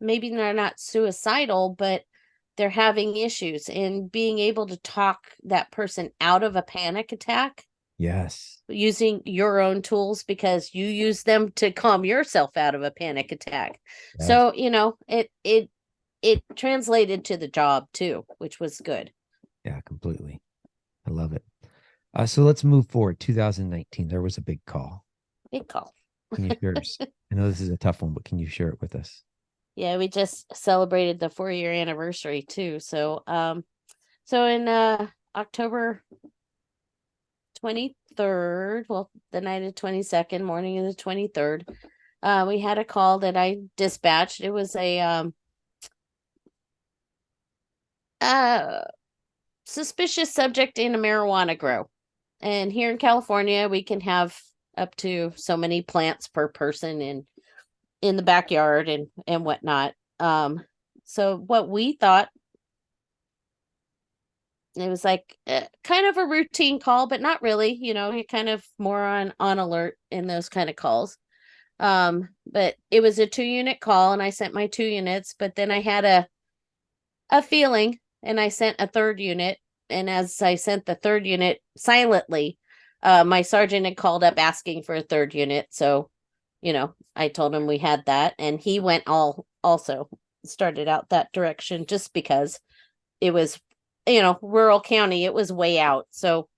[SPEAKER 2] maybe they're not suicidal, but they're having issues, and being able to talk that person out of a panic attack.
[SPEAKER 1] Yes.
[SPEAKER 2] Using your own tools because you use them to calm yourself out of a panic attack.
[SPEAKER 1] Yes.
[SPEAKER 2] So, it translated to the job too, which was good.
[SPEAKER 1] Yeah, completely. I love it. So let's move forward. 2019, there was a big call.
[SPEAKER 2] Big call.
[SPEAKER 1] Can you share? I know this is a tough one, but can you share it with us?
[SPEAKER 2] Yeah, we just celebrated the 4-year anniversary too. So, so in October 23rd, well, the night of 22nd, morning of the 23rd, we had a call that I dispatched. It was a suspicious subject in a marijuana grow. And here in California, we can have up to so many plants per person in the backyard and whatnot. So what we thought, it was like kind of a routine call, but not really. You're kind of more on alert in those kind of calls. But it was a 2-unit call, and I sent my 2 units. But then I had a feeling, and I sent a 3rd unit. And as I sent the 3rd unit silently, my sergeant had called up asking for a 3rd unit. So, I told him we had that, and he went also started out that direction just because it was, rural county. It was way out. So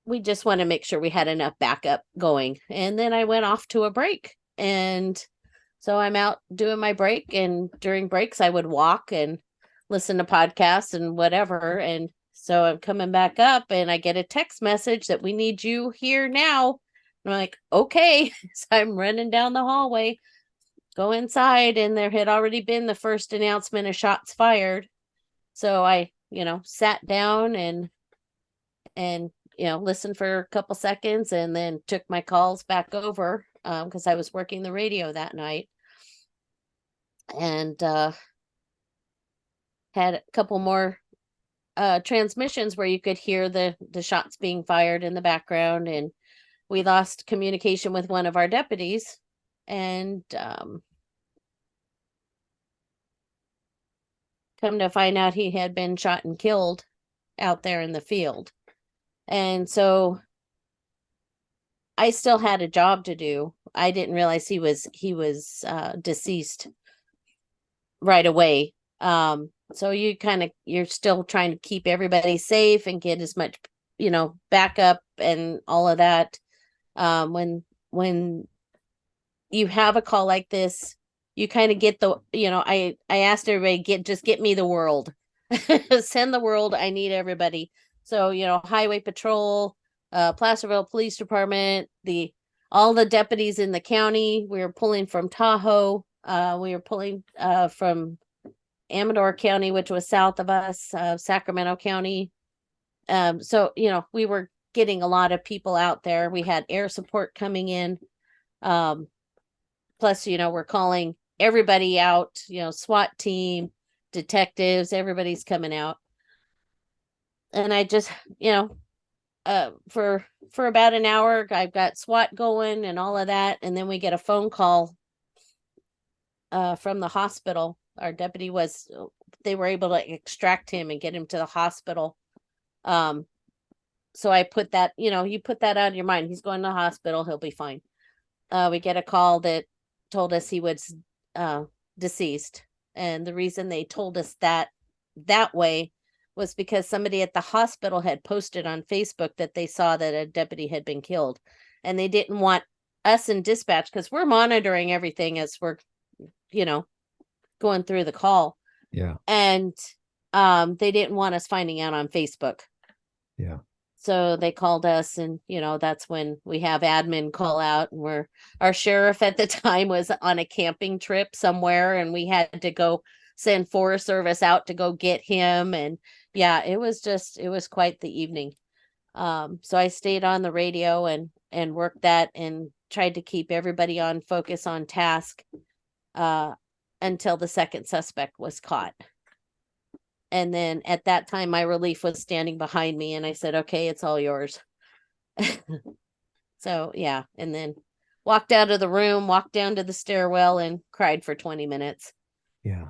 [SPEAKER 2] we just want to make sure we had enough backup going. And then I went off to a break. And so I'm out doing my break. And during breaks, I would walk and listen to podcasts and whatever. And so I'm coming back up, and I get a text message that we need you here now. And I'm like, okay. So I'm running down the hallway, go inside, and there had already been the first announcement of shots fired. So I, sat down and listened for a couple seconds, and then took my calls back over because I was working the radio that night, and had a couple more transmissions where you could hear the shots being fired in the background. And we lost communication with one of our deputies, and come to find out he had been shot and killed out there in the field. And so I still had a job to do. I didn't realize he was deceased right away. So you're still trying to keep everybody safe and get as much, backup and all of that. When you have a call like this, you kind of get I asked everybody, just get me the world, send the world. I need everybody. So, highway patrol, Placerville Police Department, all the deputies in the county. We were pulling from Tahoe. We were pulling from Amador County, which was south of us, Sacramento County. So, we were getting a lot of people out there. We had air support coming in. Plus, we're calling everybody out, SWAT team, detectives, everybody's coming out. And I just, for about an hour, I've got SWAT going and all of that. And then we get a phone call from the hospital our deputy was, they were able to extract him and get him to the hospital. So I put that, you put that out of your mind. He's going to the hospital. He'll be fine. We get a call that told us he was deceased. And the reason they told us that way was because somebody at the hospital had posted on Facebook that they saw that a deputy had been killed. And they didn't want us in dispatch, because we're monitoring everything as we're, going through the call.
[SPEAKER 1] Yeah.
[SPEAKER 2] And they didn't want us finding out on Facebook.
[SPEAKER 1] Yeah.
[SPEAKER 2] So they called us, and that's when we have admin call out, and our sheriff at the time was on a camping trip somewhere, and we had to go send Forest Service out to go get him. And yeah, it was quite the evening. So I stayed on the radio and worked that and tried to keep everybody on focus, on task, until the second suspect was caught. And then at that time, my relief was standing behind me, and I said, okay, it's all yours. So yeah. And then walked out of the room, walked down to the stairwell, and cried for 20 minutes.
[SPEAKER 1] Yeah.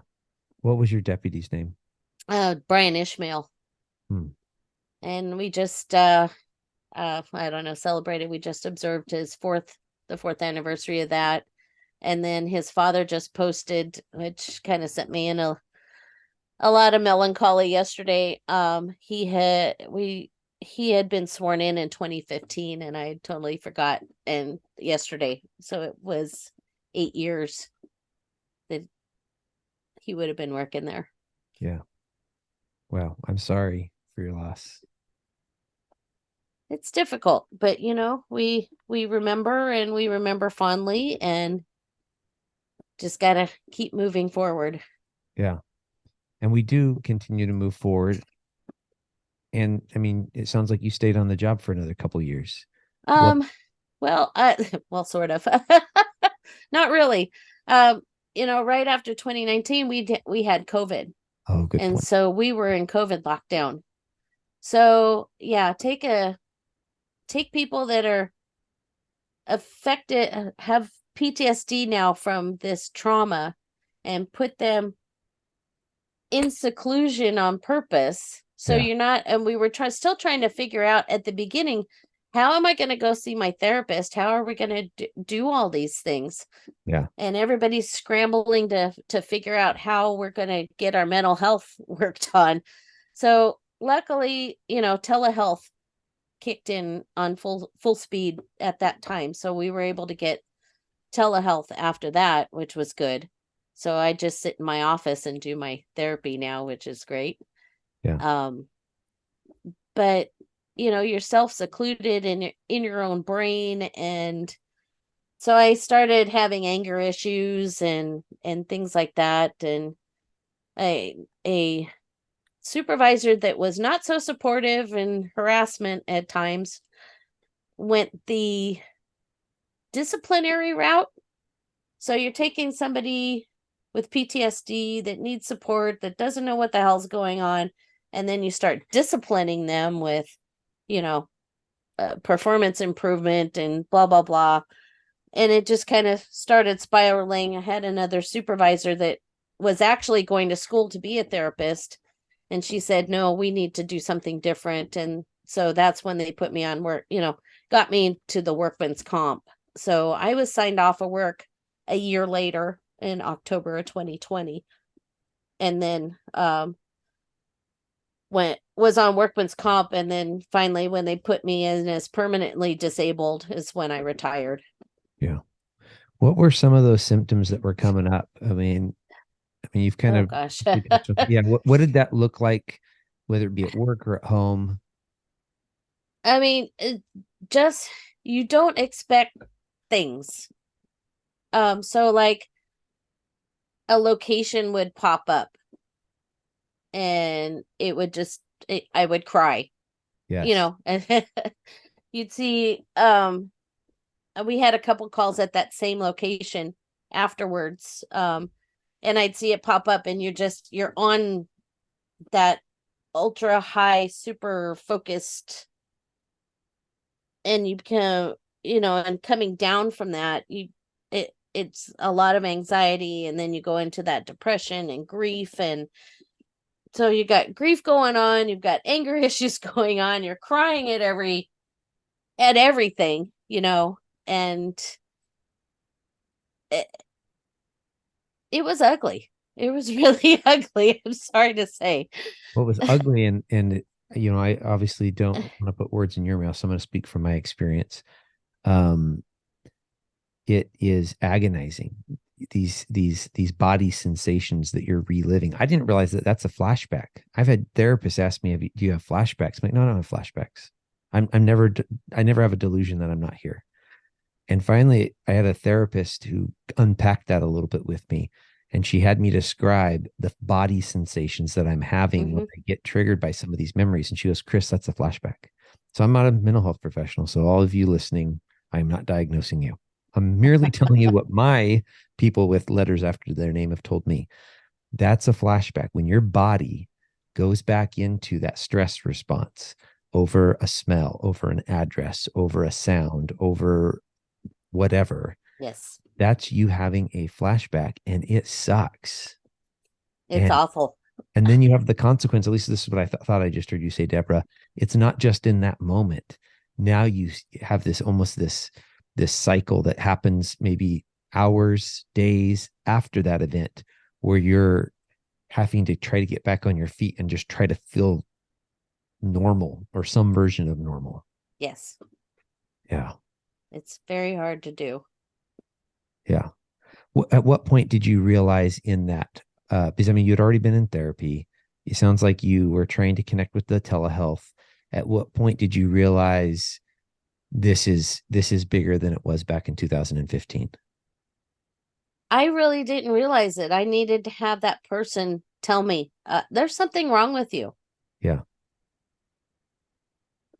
[SPEAKER 1] What was your deputy's name?
[SPEAKER 2] Brian Ishmael. And we just, I don't know, celebrated. We just observed the fourth anniversary of that. And then his father just posted, which kind of sent me in a lot of melancholy yesterday. He had been sworn in 2015, and I totally forgot. And yesterday, so it was 8 years that he would have been working there.
[SPEAKER 1] Yeah. Well, I'm sorry for your loss.
[SPEAKER 2] It's difficult, but we remember, and we remember fondly, and just gotta keep moving forward.
[SPEAKER 1] Yeah. And we do continue to move forward. And I mean, it sounds like you stayed on the job for another couple of years.
[SPEAKER 2] Well, sort of. Not really. Right after 2019, we had COVID.
[SPEAKER 1] Oh, good point.
[SPEAKER 2] So we were in COVID lockdown. So yeah, take people that are affected, have PTSD now from this trauma, and put them in seclusion on purpose. So you're not, and we were still trying to figure out at the beginning, how am I going to go see my therapist? How are we going to do all these things?
[SPEAKER 1] Yeah.
[SPEAKER 2] And everybody's scrambling to figure out how we're going to get our mental health worked on. So luckily, telehealth kicked in on full speed at that time. So we were able to get telehealth after that, which was good. So I just sit in my office and do my therapy now, which is great.
[SPEAKER 1] Yeah.
[SPEAKER 2] But you're self-secluded in your own brain. And so I started having anger issues and things like that. And a supervisor that was not so supportive and harassment at times went the disciplinary route. So you're taking somebody with PTSD that needs support, that doesn't know what the hell's going on, and then you start disciplining them with, performance improvement and blah, blah, blah. And it just kind of started spiraling. I had another supervisor that was actually going to school to be a therapist, and she said, no, we need to do something different. And so that's when they put me on work, got me to the workman's comp. So I was signed off of work a year later in October of 2020. And then was on workman's comp. And then finally, when they put me in as permanently disabled, is when I retired.
[SPEAKER 1] Yeah. What were some of those symptoms that were coming up? I mean, you've kind of,
[SPEAKER 2] gosh.
[SPEAKER 1] yeah. What did that look like, whether it be at work or at home?
[SPEAKER 2] I mean, just, you don't expect things. So like a location would pop up, and it would just, I would cry.
[SPEAKER 1] Yes.
[SPEAKER 2] You'd see, we had a couple calls at that same location afterwards. And I'd see it pop up, and you're on that ultra high, super focused, and you become, and coming down from that, it's a lot of anxiety, and then you go into that depression and grief. And so you got grief going on, you've got anger issues going on, you're crying at everything, and it, it was ugly. It was really ugly. I'm sorry to say.
[SPEAKER 1] What was ugly, and I obviously don't want to put words in your mouth, so I'm going to speak from my experience. Um, it is agonizing. These body sensations that you're reliving. I didn't realize that that's a flashback. I've had therapists ask me, "Do you have flashbacks?" I'm like, no, I don't have flashbacks. I never have a delusion that I'm not here. And finally, I had a therapist who unpacked that a little bit with me. And she had me describe the body sensations that I'm having when I get triggered by some of these memories. And she goes, Chris, that's a flashback. So I'm not a mental health professional. So all of you listening, I'm not diagnosing you. I'm merely telling you what my people with letters after their name have told me. That's a flashback when your body goes back into that stress response over a smell, over an address, over a sound, over whatever.
[SPEAKER 2] Yes.
[SPEAKER 1] That's you having a flashback, and it sucks.
[SPEAKER 2] It's awful.
[SPEAKER 1] And then you have the consequence. At least this is what I thought I just heard you say, Deborah. It's not just in that moment. Now you have this cycle that happens maybe hours, days after that event, where you're having to try to get back on your feet and just try to feel normal or some version of normal.
[SPEAKER 2] Yes.
[SPEAKER 1] Yeah.
[SPEAKER 2] It's very hard to do.
[SPEAKER 1] Yeah. At what point did you realize in that? Because I mean, you'd already been in therapy. It sounds like you were trying to connect with the telehealth. At what point did you realize this is bigger than it was back in 2015?
[SPEAKER 2] I really didn't realize it. I needed to have that person tell me, there's something wrong with you.
[SPEAKER 1] Yeah.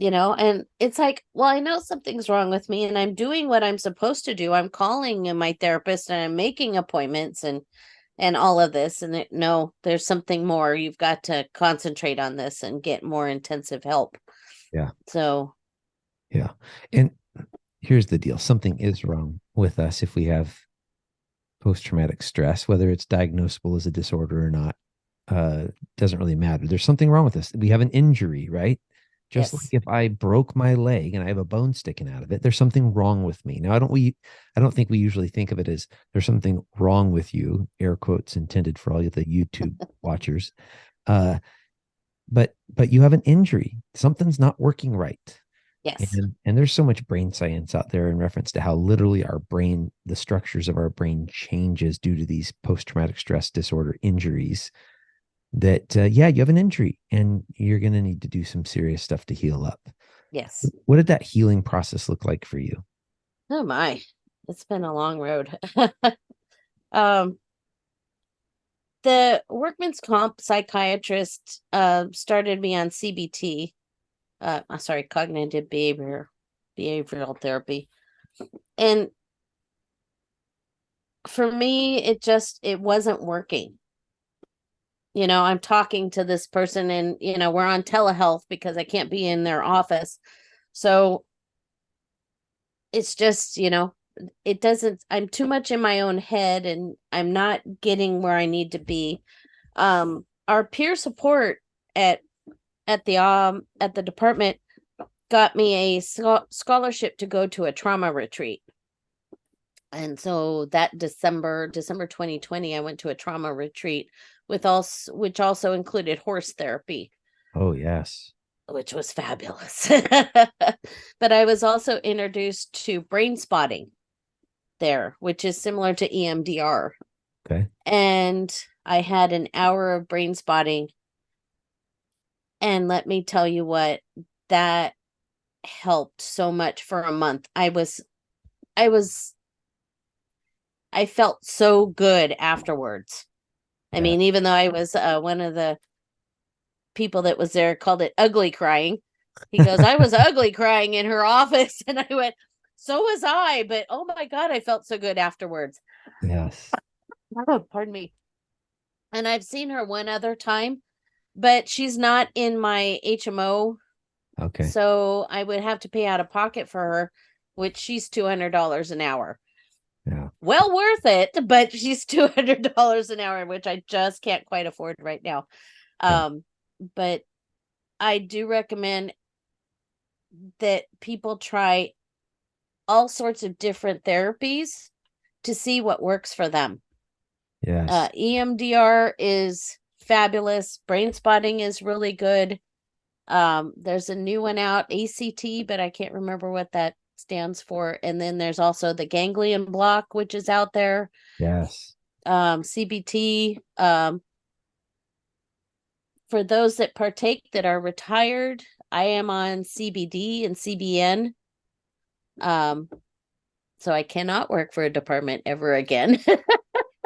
[SPEAKER 2] And it's like, well, I know something's wrong with me, and I'm doing what I'm supposed to do. I'm calling my therapist and I'm making appointments and all of this. And no, there's something more. You've got to concentrate on this and get more intensive help.
[SPEAKER 1] Yeah.
[SPEAKER 2] So.
[SPEAKER 1] Yeah. And here's the deal. Something is wrong with us if we have post-traumatic stress, whether it's diagnosable as a disorder or not, doesn't really matter. There's something wrong with us. We have an injury, right? Just like
[SPEAKER 2] Yes.
[SPEAKER 1] if I broke my leg and I have a bone sticking out of it, there's something wrong with me. Now, I don't think we usually think of it as there's something wrong with you, air quotes intended for all the YouTube watchers. But you have an injury. Something's not working right.
[SPEAKER 2] Yes.
[SPEAKER 1] And there's so much brain science out there in reference to how literally our brain, the structures of our brain changes due to these post-traumatic stress disorder injuries that, you have an injury and you're going to need to do some serious stuff to heal up.
[SPEAKER 2] Yes.
[SPEAKER 1] What did that healing process look like for you?
[SPEAKER 2] Oh my, it's been a long road. The workman's comp psychiatrist started me on CBT. Cognitive behavioral therapy. And for me, it wasn't working. I'm talking to this person, and, we're on telehealth because I can't be in their office. So it's just, I'm too much in my own head, and I'm not getting where I need to be. Our peer support at the department got me a scholarship to go to a trauma retreat. And so that December 2020, I went to a trauma retreat which also included horse therapy.
[SPEAKER 1] Oh, yes.
[SPEAKER 2] Which was fabulous. But I was also introduced to brain spotting there, which is similar to EMDR.
[SPEAKER 1] Okay.
[SPEAKER 2] And I had an hour of brain spotting. And let me tell you what, that helped so much for a month. I felt so good afterwards. I mean, even though I was one of the people that was there called it ugly crying. He goes, I was ugly crying in her office. And I went, so was I. But oh my God, I felt so good afterwards.
[SPEAKER 1] Yes.
[SPEAKER 2] Oh, pardon me. And I've seen her one other time, but she's not in my HMO.
[SPEAKER 1] Okay.
[SPEAKER 2] So I would have to pay out of pocket for her, which she's $200 an hour.
[SPEAKER 1] Yeah.
[SPEAKER 2] Well worth it, but she's $200 an hour, which I just can't quite afford right now.
[SPEAKER 1] Yeah.
[SPEAKER 2] But I do recommend that people try all sorts of different therapies to see what works for them.
[SPEAKER 1] Yes.
[SPEAKER 2] EMDR is fabulous. Brain spotting is really good. There's a new one out, ACT, but I can't remember what that stands for. And then there's also the ganglion block, which is out there.
[SPEAKER 1] Yes.
[SPEAKER 2] CBT. For those that partake that are retired, I am on CBD and CBN. Um, so I cannot work for a department ever again.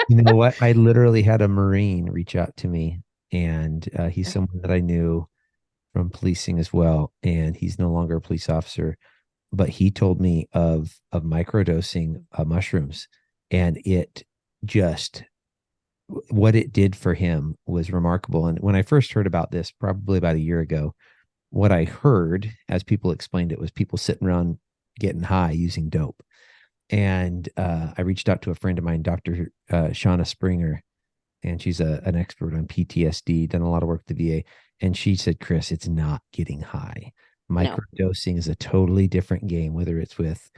[SPEAKER 1] You know what? I literally had a Marine reach out to me, and he's someone that I knew from policing as well. And he's no longer a police officer, but he told me of microdosing mushrooms, and it just what it did for him was remarkable. And when I first heard about this, probably about a year ago, what I heard as people explained it was people sitting around getting high using dope. And I reached out to a friend of mine, Dr. Shauna Springer, and she's an expert on PTSD, done a lot of work at the VA. And she said, Chris, it's not getting high.
[SPEAKER 2] No.
[SPEAKER 1] Microdosing is a totally different game, whether it's with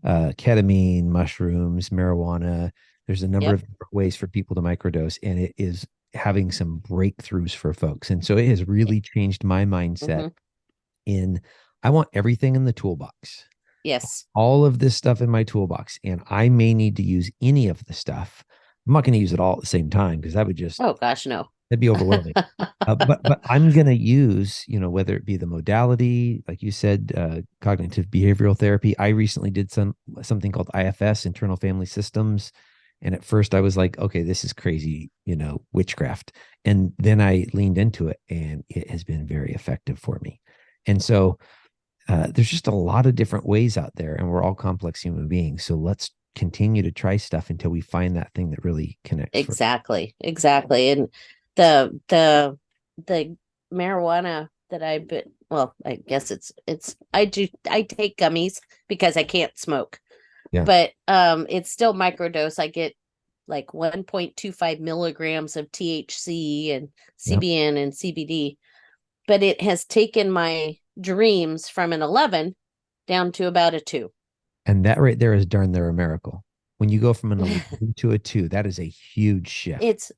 [SPEAKER 1] ketamine, mushrooms, marijuana. There's a number
[SPEAKER 2] Yep.
[SPEAKER 1] of different ways for people to microdose, and it is having some breakthroughs for folks. And so it has really changed my mindset
[SPEAKER 2] Mm-hmm.
[SPEAKER 1] in I want everything in the toolbox,
[SPEAKER 2] Yes.
[SPEAKER 1] all of this stuff in my toolbox, and I may need to use any of the stuff. I'm not going to use it all at the same time because that would just
[SPEAKER 2] Oh gosh, no.
[SPEAKER 1] that'd be overwhelming. But I'm going to use, whether it be the modality, like you said, cognitive behavioral therapy. I recently did something called IFS, internal family systems. And at first I was like, okay, this is crazy, witchcraft. And then I leaned into it and it has been very effective for me. And so there's just a lot of different ways out there, and we're all complex human beings. So let's continue to try stuff until we find that thing that really connects.
[SPEAKER 2] Exactly. Exactly. And the marijuana that I've been, well, I guess I take gummies because I can't smoke.
[SPEAKER 1] Yeah.
[SPEAKER 2] But it's still microdose. I get like 1.25 milligrams of THC and
[SPEAKER 1] Yeah.
[SPEAKER 2] CBN and CBD, but it has taken my dreams from an 11 down to about a 2.
[SPEAKER 1] And that right there is darn near a miracle. When you go from an 11 to a 2, that is a huge shift.
[SPEAKER 2] It's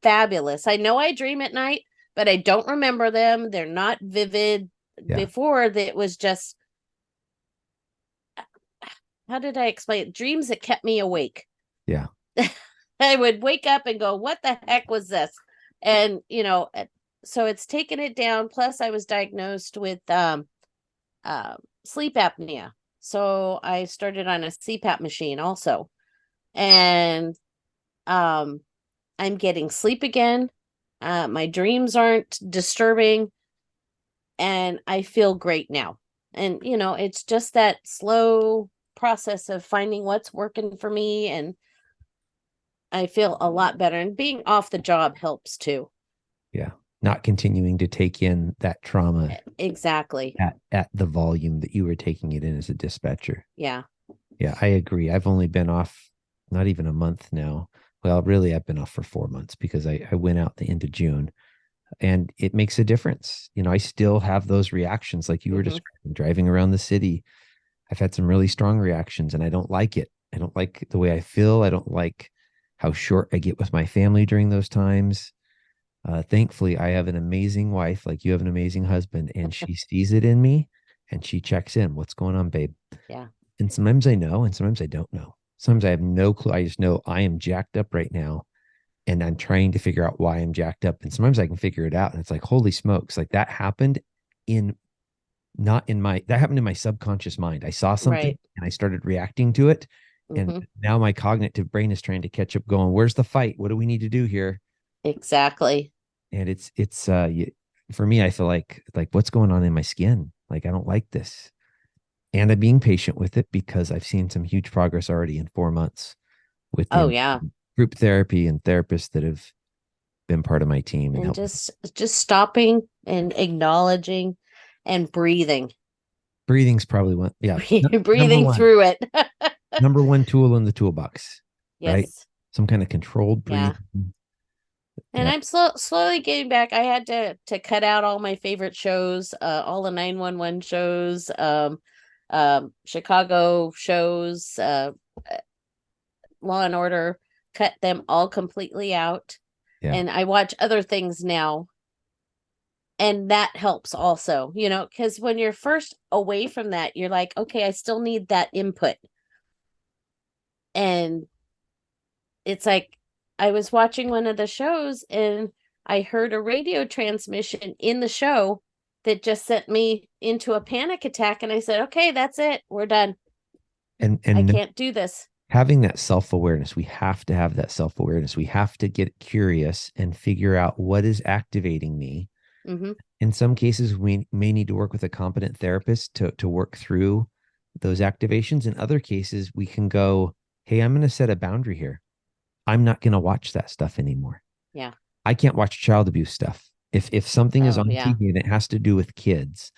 [SPEAKER 2] fabulous. I know I dream at night, but I don't remember them. They're not vivid.
[SPEAKER 1] Yeah.
[SPEAKER 2] Before that was just, how did I explain it? Dreams that kept me awake.
[SPEAKER 1] Yeah.
[SPEAKER 2] I would wake up and go, what the heck was this? And, so it's taken it down. Plus I was diagnosed with sleep apnea. So I started on a CPAP machine also. And I'm getting sleep again. My dreams aren't disturbing. And I feel great now. And, it's just that slow process of finding what's working for me. And I feel a lot better. And being off the job helps too.
[SPEAKER 1] Yeah. Not continuing to take in that trauma
[SPEAKER 2] Exactly.
[SPEAKER 1] at the volume that you were taking it in as a dispatcher.
[SPEAKER 2] Yeah.
[SPEAKER 1] Yeah, I agree. I've only been off not even a month now. Well, really, I've been off for 4 months because I went out the end of June, and it makes a difference. I still have those reactions like you were describing, driving around the city. I've had some really strong reactions, and I don't like it. I don't like the way I feel. I don't like how short I get with my family during those times. Thankfully, I have an amazing wife, like you have an amazing husband, and she sees it in me and she checks in. What's going on, babe?
[SPEAKER 2] Yeah.
[SPEAKER 1] And sometimes I know, and sometimes I don't know. Sometimes I have no clue. I just know I am jacked up right now, and I'm trying to figure out why I'm jacked up. And sometimes I can figure it out, and it's like, holy smokes, like that happened in not in my that happened in my subconscious mind. I saw something and I started reacting to it. And now my cognitive brain is trying to catch up, going, where's the fight? What do we need to do here?
[SPEAKER 2] Exactly.
[SPEAKER 1] And it's for me, I feel like what's going on in my skin? Like, I don't like this. And I'm being patient with it because I've seen some huge progress already in 4 months with group therapy and therapists that have been part of my team
[SPEAKER 2] and just stopping and acknowledging and breathing.
[SPEAKER 1] Breathing's probably one. Yeah.
[SPEAKER 2] Breathing through it.
[SPEAKER 1] Number one tool in the toolbox, right?
[SPEAKER 2] Yes.
[SPEAKER 1] Some kind of controlled
[SPEAKER 2] Yeah.
[SPEAKER 1] breathing.
[SPEAKER 2] And
[SPEAKER 1] Yeah.
[SPEAKER 2] I'm slowly getting back. I had to cut out all my favorite shows, all the 911 shows, Chicago shows, Law and Order, cut them all completely out.
[SPEAKER 1] Yeah.
[SPEAKER 2] And I watch other things now. And that helps also, because when you're first away from that, you're like, okay, I still need that input. And it's like I was watching one of the shows and I heard a radio transmission in the show that just sent me into a panic attack. And I said, okay, that's it. We're done. I
[SPEAKER 1] And
[SPEAKER 2] can't do this.
[SPEAKER 1] having that self-awareness, we have to have that self-awareness. We have to get curious and figure out what is activating me.
[SPEAKER 2] Mm-hmm.
[SPEAKER 1] In some cases, we may need to work with a competent therapist to work through those activations. In other cases, we can go, hey, I'm going to set a boundary here. I'm not going to watch that stuff anymore.
[SPEAKER 2] Yeah.
[SPEAKER 1] I can't watch child abuse stuff. If something is
[SPEAKER 2] Oh,
[SPEAKER 1] on
[SPEAKER 2] yeah.
[SPEAKER 1] TV and it has to do with kids,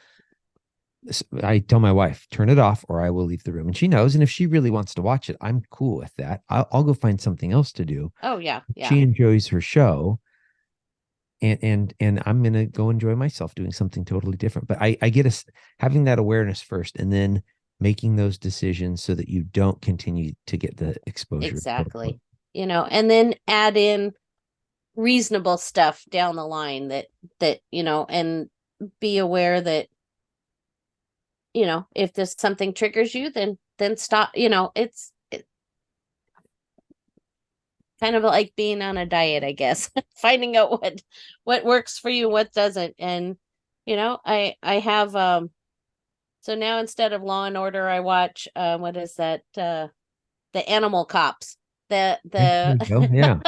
[SPEAKER 1] I tell my wife, turn it off or I will leave the room. And she knows. And if she really wants to watch it, I'm cool with that. I'll go find something else to do.
[SPEAKER 2] Oh, yeah. Yeah.
[SPEAKER 1] She enjoys her show. And I'm going to go enjoy myself doing something totally different. But I get us having that awareness first and then making those decisions so that you don't continue to get the exposure.
[SPEAKER 2] Exactly. And then add in reasonable stuff down the line that, and be aware that, if there's something triggers you, then stop. It's kind of like being on a diet, I guess. Finding out what works for you, what doesn't. And I have so now instead of Law and Order, I watch what is that? The Animal Cops.
[SPEAKER 1] Yeah.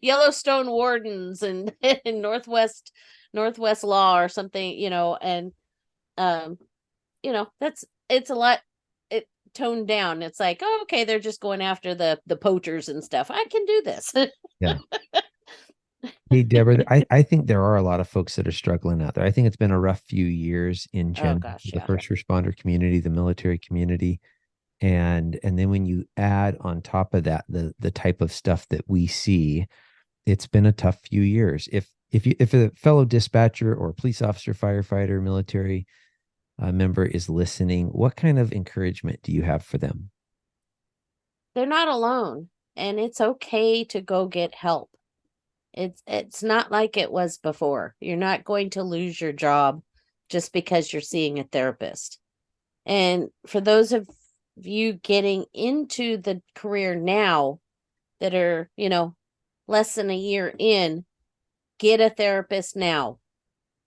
[SPEAKER 2] Yellowstone Wardens and Northwest Law or something, and it's a lot toned down. It's like, oh, okay, they're just going after the poachers and stuff. I can do this.
[SPEAKER 1] Yeah. Hey, Deborah, I think there are a lot of folks that are struggling out there. I think it's been a rough few years in
[SPEAKER 2] Oh
[SPEAKER 1] general
[SPEAKER 2] gosh,
[SPEAKER 1] for the
[SPEAKER 2] yeah.
[SPEAKER 1] first responder community, the military community. And then when you add on top of that the type of stuff that we see, it's been a tough few years. If a fellow dispatcher or police officer, firefighter, military member is listening, what kind of encouragement do you have for them?
[SPEAKER 2] They're not alone, and it's okay to go get help. It's not like it was before. You're not going to lose your job just because you're seeing a therapist. And for those of you getting into the career now that are, less than a year in, get a therapist now.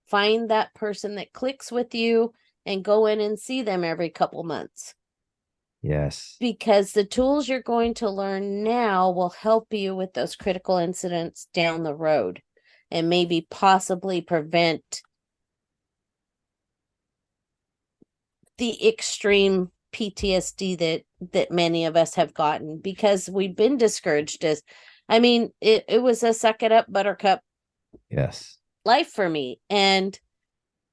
[SPEAKER 2] Find that person that clicks with you and go in and see them every couple months.
[SPEAKER 1] Yes.
[SPEAKER 2] Because the tools you're going to learn now will help you with those critical incidents down the road and maybe possibly prevent the extreme PTSD that many of us have gotten because we've been discouraged it was a suck it up buttercup
[SPEAKER 1] Yes.
[SPEAKER 2] life for me. And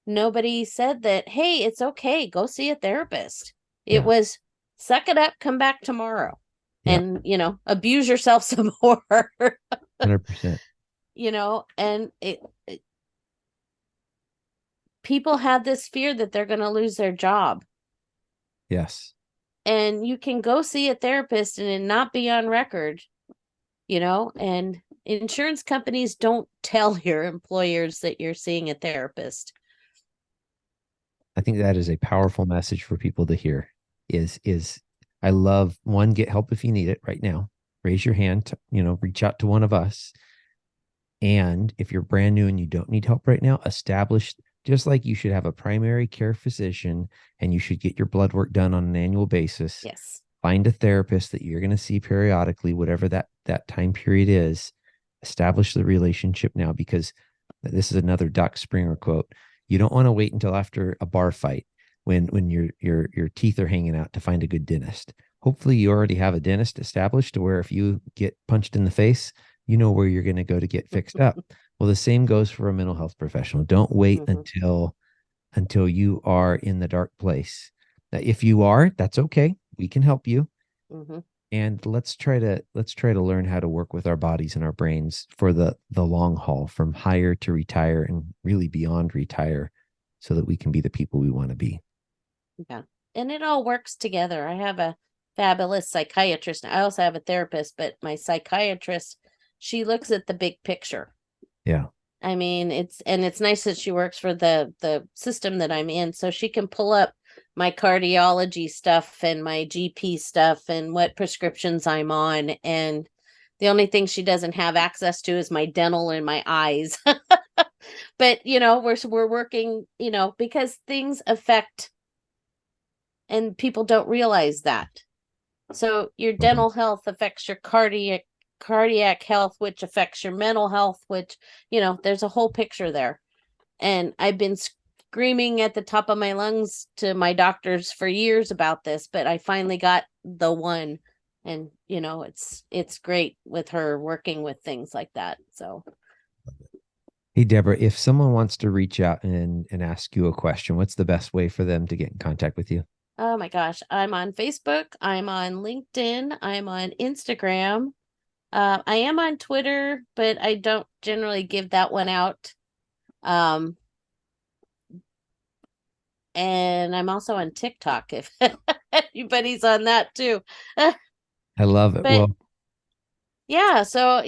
[SPEAKER 2] nobody said that, hey, it's okay, go see a therapist. It was suck it up, come back tomorrow.
[SPEAKER 1] Yeah.
[SPEAKER 2] And, abuse yourself some more.
[SPEAKER 1] 100%.
[SPEAKER 2] And people have this fear that they're going to lose their job.
[SPEAKER 1] Yes.
[SPEAKER 2] And you can go see a therapist and it not be on record, and insurance companies don't tell your employers that you're seeing a therapist.
[SPEAKER 1] I think that is a powerful message for people to hear is I love one, get help if you need it right now. Raise your hand, reach out to one of us. And if you're brand new and you don't need help right now, establish, just like you should have a primary care physician and you should get your blood work done on an annual basis.
[SPEAKER 2] Yes.
[SPEAKER 1] Find a therapist that you're going to see periodically, whatever that time period is. Establish the relationship now, because this is another Doc Springer quote. You don't want to wait until after a bar fight when your teeth are hanging out to find a good dentist. Hopefully you already have a dentist established to where if you get punched in the face, you know where you're going to go to get fixed up. Well, the same goes for a mental health professional. Don't wait until you are in the dark place. Now, if you are, that's okay. We can help you.
[SPEAKER 2] Hmm.
[SPEAKER 1] And let's try to learn how to work with our bodies and our brains for the long haul, from hire to retire and really beyond retire, so that we can be the people we want to be.
[SPEAKER 2] Yeah. And it all works together. I have a fabulous psychiatrist. I also have a therapist, but my psychiatrist, she looks at the big picture.
[SPEAKER 1] Yeah.
[SPEAKER 2] I mean, it's nice that she works for the system that I'm in, so she can pull up my cardiology stuff and my GP stuff and what prescriptions I'm on. And the only thing she doesn't have access to is my dental and my eyes. But we're working, because things affect, and people don't realize that. So your
[SPEAKER 1] Totally.
[SPEAKER 2] dental health affects your cardiac health, which affects your mental health, which, there's a whole picture there. And I've been screaming at the top of my lungs to my doctors for years about this, but I finally got the one. And, it's great with her working with things like that. So,
[SPEAKER 1] Hey, Deborah, if someone wants to reach out and ask you a question, what's the best way for them to get in contact with you?
[SPEAKER 2] oh my gosh, I'm on Facebook, I'm on LinkedIn, I'm on Instagram. I am on Twitter, but I don't generally give that one out. Um, and I'm also on TikTok if anybody's on that too.
[SPEAKER 1] I love it.
[SPEAKER 2] But
[SPEAKER 1] Well,
[SPEAKER 2] yeah, so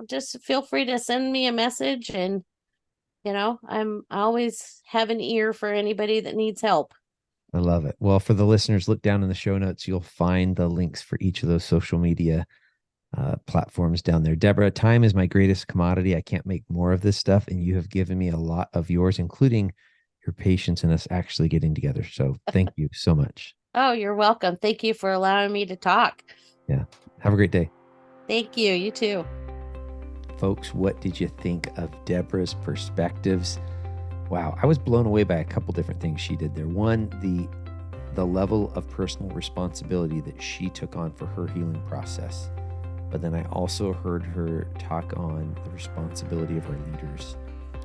[SPEAKER 2] just feel free to send me a message, and I always have an ear for anybody that needs help.
[SPEAKER 1] I love it. Well, for the listeners, look down in the show notes. You'll find the links for each of those social media platforms down there. Deborah, time is my greatest commodity. I can't make more of this stuff, and you have given me a lot of yours, including your patience in us actually getting together. So thank you so much.
[SPEAKER 2] Oh, you're welcome. Thank you for allowing me to talk.
[SPEAKER 1] Yeah. Have a great day.
[SPEAKER 2] Thank you. You too.
[SPEAKER 1] Folks, what did you think of Deborah's perspectives? Wow, I was blown away by a couple different things she did there. One, the level of personal responsibility that she took on for her healing process. But then I also heard her talk on the responsibility of our leaders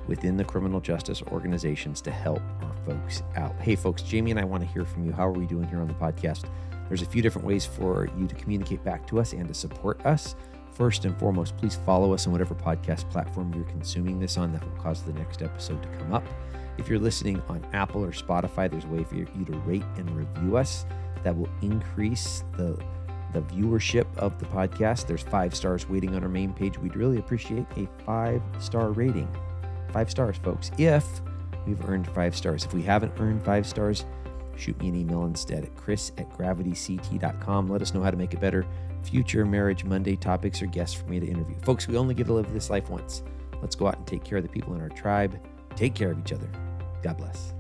[SPEAKER 1] within the criminal justice organizations to help our folks out. Hey, folks, Jaimie and I want to hear from you. How are we doing here on the podcast? There's a few different ways for you to communicate back to us and to support us. First and foremost, please follow us on whatever podcast platform you're consuming this on. That will cause the next episode to come up. If you're listening on Apple or Spotify, there's a way for you to rate and review us. That will increase the viewership of the podcast. There's 5 stars waiting on our main page. We'd really appreciate a 5-star rating. 5 stars, folks, if we've earned 5 stars. If we haven't earned 5 stars, shoot me an email instead at chris@gravityct.com. Let us know how to make it better. Future Marriage Monday topics or guests for me to interview. Folks, we only get to live this life once. Let's go out and take care of the people in our tribe. Take care of each other. God bless.